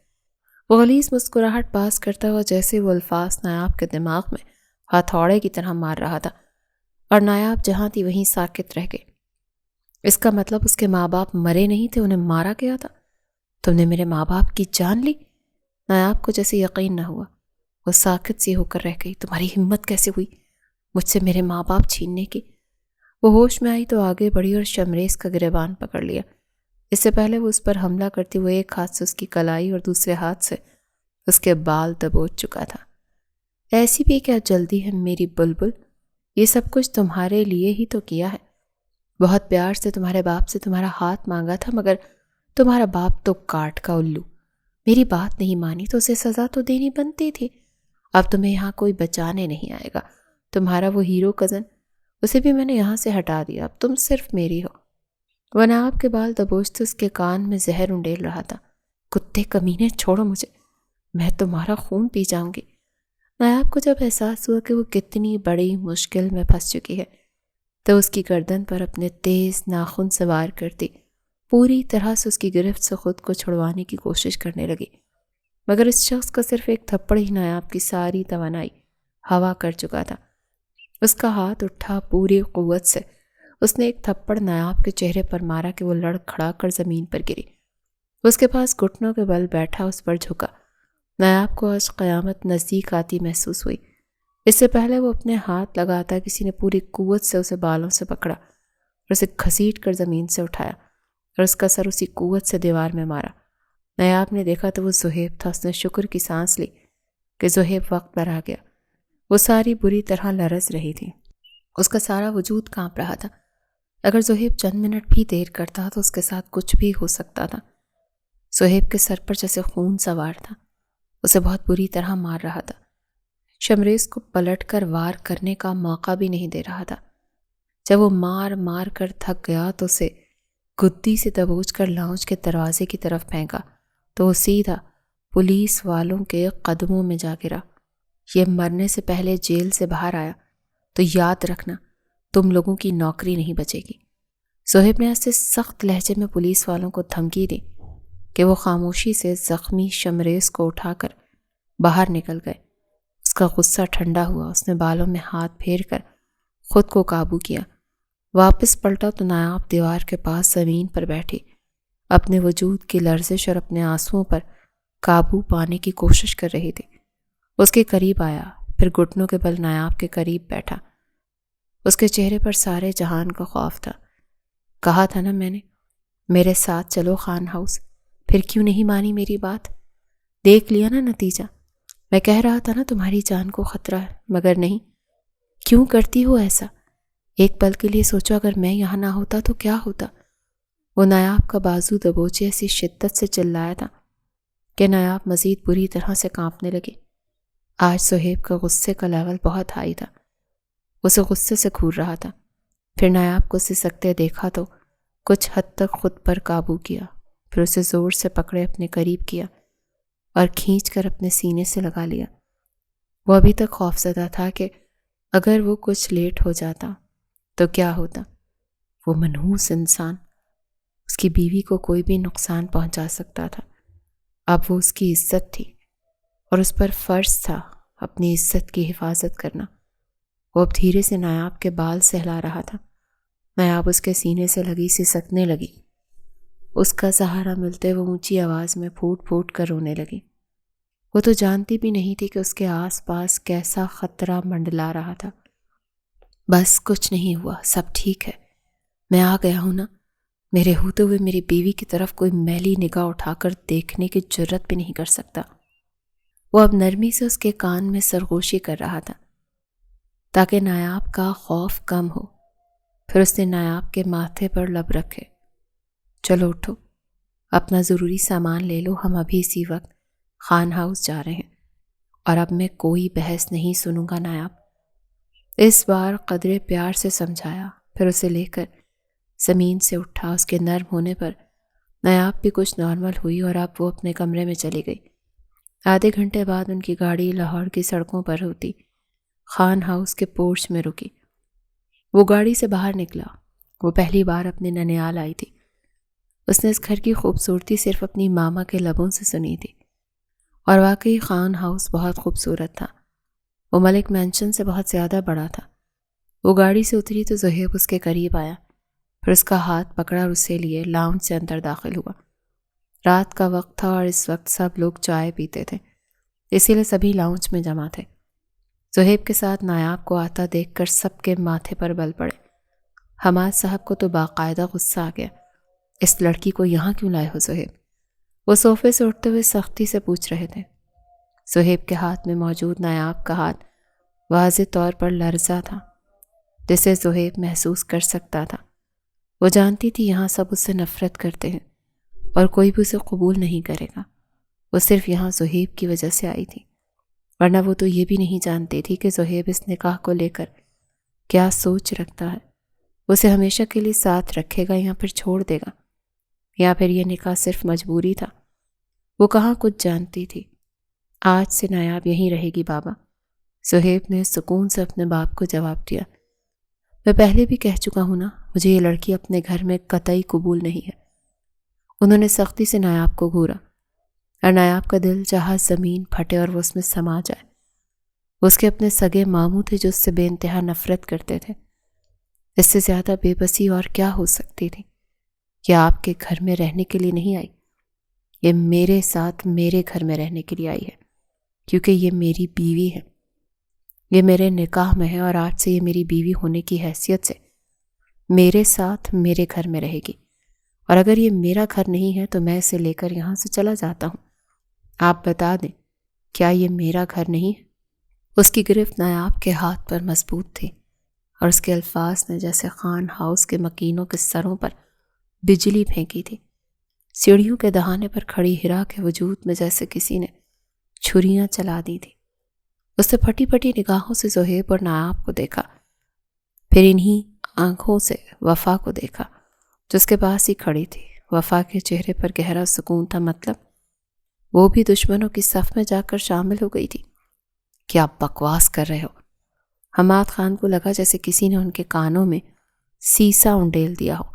وہ غلیظ مسکراہٹ پاس کرتا ہوا جیسے وہ الفاظ نایاب کے دماغ میں ہتھوڑے کی طرح مار رہا تھا، اور نایاب جہاں تھی وہیں ساکت رہ گئی۔ اس کا مطلب اس کے ماں باپ مرے نہیں تھے، انہیں مارا گیا تھا؟ تم نے میرے ماں باپ کی جان لی؟ نایاب کو جیسے یقین نہ ہوا، وہ ساکت سی ہو کر رہ گئی۔ تمہاری ہمت کیسے ہوئی مجھ سے میرے ماں باپ چھیننے کی؟ وہ ہوش میں آئی تو آگے بڑھی اور شمریز کا گریبان پکڑ لیا۔ اس سے پہلے وہ اس پر حملہ کرتے ہوئے ایک ہاتھ سے اس کی کلائی اور دوسرے ہاتھ سے اس کے بال دبوچ چکا تھا۔ ایسی بھی کیا جلدی ہے میری بلبل؟ یہ سب کچھ تمہارے لیے ہی تو کیا ہے۔ بہت پیار سے تمہارے باپ سے تمہارا ہاتھ مانگا تھا، مگر تمہارا باپ تو کاٹ کا الو، میری بات نہیں مانی تو اسے سزا تو دینی بنتی تھی۔ اب تمہیں یہاں کوئی بچانے نہیں آئے گا۔ تمہارا وہ ہیرو کزن، اسے بھی میں نے یہاں سے ہٹا دیا، اب تم صرف میری ہو۔ وہ نایاب کے بال دبوچتے اس کے کان میں زہر انڈیل رہا تھا۔ کتے کمینے، چھوڑو مجھے، میں تمہارا خون پی جاؤں گی۔ نایاب کو جب احساس ہوا کہ وہ کتنی بڑی مشکل میں پھنس چکی ہے تو اس کی گردن پر اپنے تیز ناخن سوار کرتی پوری طرح سے اس کی گرفت سے خود کو چھڑوانے کی کوشش کرنے لگی، مگر اس شخص کا صرف ایک تھپڑ ہی نایاب کی ساری توانائی ہوا کر چکا تھا۔ اس کا ہاتھ اٹھا، پوری قوت سے اس نے ایک تھپڑ نایاب کے چہرے پر مارا کہ وہ لڑ کھڑا کر زمین پر گری۔ اس کے پاس گھٹنوں کے بل بیٹھا اس پر جھکا۔ نایاب کو آج قیامت نزدیک آتی محسوس ہوئی۔ اس سے پہلے وہ اپنے ہاتھ لگاتا کسی نے پوری قوت سے اسے بالوں سے پکڑا اور اسے گھسیٹ کر زمین سے اٹھایا اور اس کا سر اسی قوت سے دیوار میں مارا۔ نایاب نے دیکھا تو وہ صہیب تھا۔ اس نے شکر کی سانس لی کہ صہیب وقت پر آ گیا۔ وہ ساری بری طرح لرز رہی تھی، اس کا سارا وجود کانپ رہا تھا۔ اگر صہیب چند منٹ بھی دیر کرتا تو اس کے ساتھ کچھ بھی ہو سکتا تھا۔ صہیب کے سر پر جیسے خون سوار تھا، اسے بہت بری طرح مار رہا تھا۔ شمریز کو پلٹ کر وار کرنے کا موقع بھی نہیں دے رہا تھا۔ جب وہ مار مار کر تھک گیا تو اسے گدی سے دبوچ کر لاؤنج کے دروازے کی طرف پھینکا تو وہ سیدھا پولیس والوں کے قدموں میں جا گرا۔ یہ مرنے سے پہلے جیل سے باہر آیا تو یاد رکھنا تم لوگوں کی نوکری نہیں بچے گی۔ صہیب نے ایسے سخت لہجے میں پولیس والوں کو دھمکی دی کہ وہ خاموشی سے زخمی شمریز کو اٹھا کر باہر نکل گئے۔ اس کا غصہ ٹھنڈا ہوا، اس نے بالوں میں ہاتھ پھیر کر خود کو قابو کیا۔ واپس پلٹا تو نایاب دیوار کے پاس زمین پر بیٹھی اپنے وجود کی لرزش اور اپنے آنسوؤں پر قابو پانے کی کوشش کر رہی تھی۔ اس کے قریب آیا، پھر گھٹنوں کے بل نایاب کے قریب بیٹھا۔ اس کے چہرے پر سارے جہان کا خوف تھا۔ کہا تھا نا میں نے، میرے ساتھ چلو خان ہاؤس، پھر کیوں نہیں مانی میری بات؟ دیکھ لیا نا نتیجہ، میں کہہ رہا تھا نا تمہاری جان کو خطرہ ہے، مگر نہیں۔ کیوں کرتی ہو ایسا؟ ایک پل کے لیے سوچو اگر میں یہاں نہ ہوتا تو کیا ہوتا؟ وہ نایاب کا بازو دبوچے ایسی شدت سے چلایا تھا کہ نایاب مزید بری طرح سے کانپنے لگے۔ آج سہیب کا غصے کا لیول بہت ہائی تھا، اسے غصے سے گھور رہا تھا۔ پھر نایاب کو سسکتے دیکھا تو کچھ حد تک خود پر قابو کیا، پھر اسے زور سے پکڑے اپنے قریب کیا اور کھینچ کر اپنے سینے سے لگا لیا۔ وہ ابھی تک خوفزدہ تھا کہ اگر وہ کچھ لیٹ ہو جاتا تو کیا ہوتا۔ وہ منحوس انسان، اس کی بیوی کو کوئی بھی نقصان پہنچا سکتا تھا۔ اب وہ اس کی عزت تھی اور اس پر فرض تھا اپنی عزت کی حفاظت کرنا۔ وہ اب دھیرے سے نایاب کے بال سہلا رہا تھا۔ نایاب اس کے سینے سے لگی سسکنے لگی۔ اس کا سہارا ملتے وہ اونچی آواز میں پھوٹ پھوٹ کر رونے لگی۔ وہ تو جانتی بھی نہیں تھی کہ اس کے آس پاس کیسا خطرہ منڈلا رہا تھا۔ بس کچھ نہیں ہوا، سب ٹھیک ہے، میں آ گیا ہوں نا۔ میرے ہوتے ہوئے میری بیوی کی طرف کوئی میلی نگاہ اٹھا کر دیکھنے کی جرت بھی نہیں کر سکتا۔ وہ اب نرمی سے اس کے کان میں سرگوشی کر رہا تھا تاکہ نایاب کا خوف کم ہو۔ پھر اس نے نایاب کے ماتھے پر لب رکھے۔ چلو اٹھو، اپنا ضروری سامان لے لو، ہم ابھی اسی وقت خان ہاؤس جا رہے ہیں، اور اب میں کوئی بحث نہیں سنوں گا نایاب۔ اس بار قدرے پیار سے سمجھایا، پھر اسے لے کر زمین سے اٹھا۔ اس کے نرم ہونے پر نایاب بھی کچھ نارمل ہوئی اور اب وہ اپنے کمرے میں چلی گئی۔ آدھے گھنٹے بعد ان کی گاڑی لاہور کی سڑکوں پر ہوتی خان ہاؤس کے پورچ میں رکی۔ وہ گاڑی سے باہر نکلا۔ وہ پہلی بار اپنے ننیال آئی تھی۔ اس نے اس گھر کی خوبصورتی صرف اپنی ماما کے لبوں سے سنی تھی، اور واقعی خان ہاؤس بہت خوبصورت تھا۔ وہ ملک مینشن سے بہت زیادہ بڑا تھا۔ وہ گاڑی سے اتری تو زہیب اس کے قریب آیا، پھر اس کا ہاتھ پکڑا اور اسے لیے لاؤنج سے اندر داخل ہوا۔ رات کا وقت تھا اور اس وقت سب لوگ چائے پیتے تھے، اسی لیے سبھی لاؤنج میں جمع تھے۔ زہیب کے ساتھ نایاب کو آتا دیکھ کر سب کے ماتھے پر بل پڑے۔ حماد صاحب کو تو باقاعدہ غصہ آ گیا، اس لڑکی کو یہاں کیوں لائے ہو زہیب؟ وہ صوفے سے اٹھتے ہوئے سختی سے پوچھ رہے تھے۔ زہیب کے ہاتھ میں موجود نایاب کا ہاتھ واضح طور پر لرزا تھا، جسے زہیب محسوس کر سکتا تھا۔ وہ جانتی تھی یہاں سب اس سے نفرت کرتے ہیں اور کوئی بھی اسے قبول نہیں کرے گا۔ وہ صرف یہاں زہیب کی وجہ سے آئی تھی، ورنہ وہ تو یہ بھی نہیں جانتی تھی کہ زہیب اس نکاح کو لے کر کیا سوچ رکھتا ہے۔ اسے ہمیشہ کے لیے ساتھ رکھے گا یا پھر چھوڑ دے گا، یا پھر یہ نکاح صرف مجبوری تھا۔ وہ کہاں کچھ جانتی تھی۔ آج سے نایاب یہیں رہے گی بابا، زہیب نے سکون سے اپنے باپ کو جواب دیا۔ میں پہلے بھی کہہ چکا ہوں نا، مجھے یہ لڑکی اپنے گھر میں قطعی قبول نہیں ہے۔ انہوں نے سختی سے نایاب کو گھورا، اور نایاب کا دل چاہا زمین پھٹے اور وہ اس میں سما جائے۔ وہ اس کے اپنے سگے ماموں تھے جو اس سے بے انتہا نفرت کرتے تھے۔ اس سے زیادہ بے بسی اور کیا ہو سکتی تھی؟ یہ آپ کے گھر میں رہنے کے لیے نہیں آئی، یہ میرے ساتھ میرے گھر میں رہنے کے لیے آئی ہے، کیونکہ یہ میری بیوی ہے۔ یہ میرے نکاح میں ہے اور آج سے یہ میری بیوی ہونے کی حیثیت سے میرے ساتھ میرے گھر میں رہے گی، اور اگر یہ میرا گھر نہیں ہے تو میں اسے لے کر یہاں سے چلا جاتا ہوں۔ آپ بتا دیں، کیا یہ میرا گھر نہیں ہے؟ اس کی گرفت نایاب کے ہاتھ پر مضبوط تھی، اور اس کے الفاظ نے جیسے خان ہاؤس کے مکینوں کے سروں پر بجلی پھینکی تھی۔ سیڑھیوں کے دہانے پر کھڑی ہیرا کے وجود میں جیسے کسی نے چھریاں چلا دی تھی۔ اس نے پھٹی پھٹی نگاہوں سے زہیب اور نایاب کو دیکھا، پھر انہی آنکھوں سے وفا کو دیکھا جو اس کے پاس ہی کھڑی تھی۔ وفا کے چہرے پر گہرا سکون تھا، مطلب وہ بھی دشمنوں کی صف میں جا کر شامل ہو گئی تھی۔ کیا بکواس کر رہے ہو؟ حماد خان کو لگا جیسے کسی نے ان کے کانوں میں سیسا انڈیل دیا ہو۔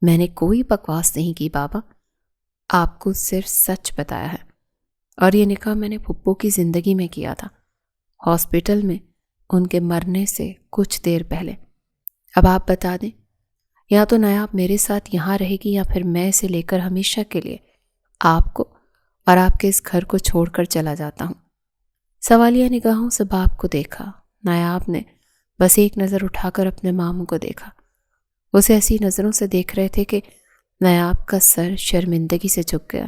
میں نے کوئی بکواس نہیں کی بابا، آپ کو صرف سچ بتایا ہے، اور یہ نکاح میں نے پھپھو کی زندگی میں کیا تھا، ہاسپٹل میں ان کے مرنے سے کچھ دیر پہلے۔ اب آپ بتا دیں، یا تو نایاب میرے ساتھ یہاں رہے گی یا پھر میں اسے لے کر ہمیشہ کے لیے آپ کو اور آپ کے اس گھر کو چھوڑ کر چلا جاتا ہوں۔ سوالیہ نگاہوں سے باپ کو دیکھا۔ نایاب نے بس ایک نظر اٹھا کر اپنے ماموں کو دیکھا۔ اسے ایسی نظروں سے دیکھ رہے تھے کہ نایاب کا سر شرمندگی سے جھک گیا۔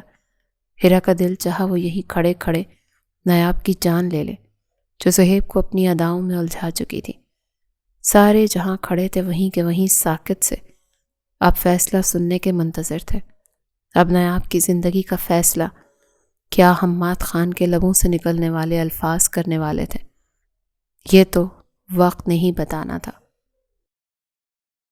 ہیرا کا دل چاہا وہ یہیں کھڑے کھڑے نایاب کی جان لے لے، جو صہیب کو اپنی اداؤں میں الجھا چکی تھی۔ سارے جہاں کھڑے تھے وہیں کے وہیں ساکت سے اب فیصلہ سننے کے منتظر تھے۔ اب نایاب کی زندگی کا فیصلہ کیا حماد خان کے لبوں سے نکلنے والے الفاظ کرنے والے تھے؟ یہ تو وقت نہیں بتانا تھا۔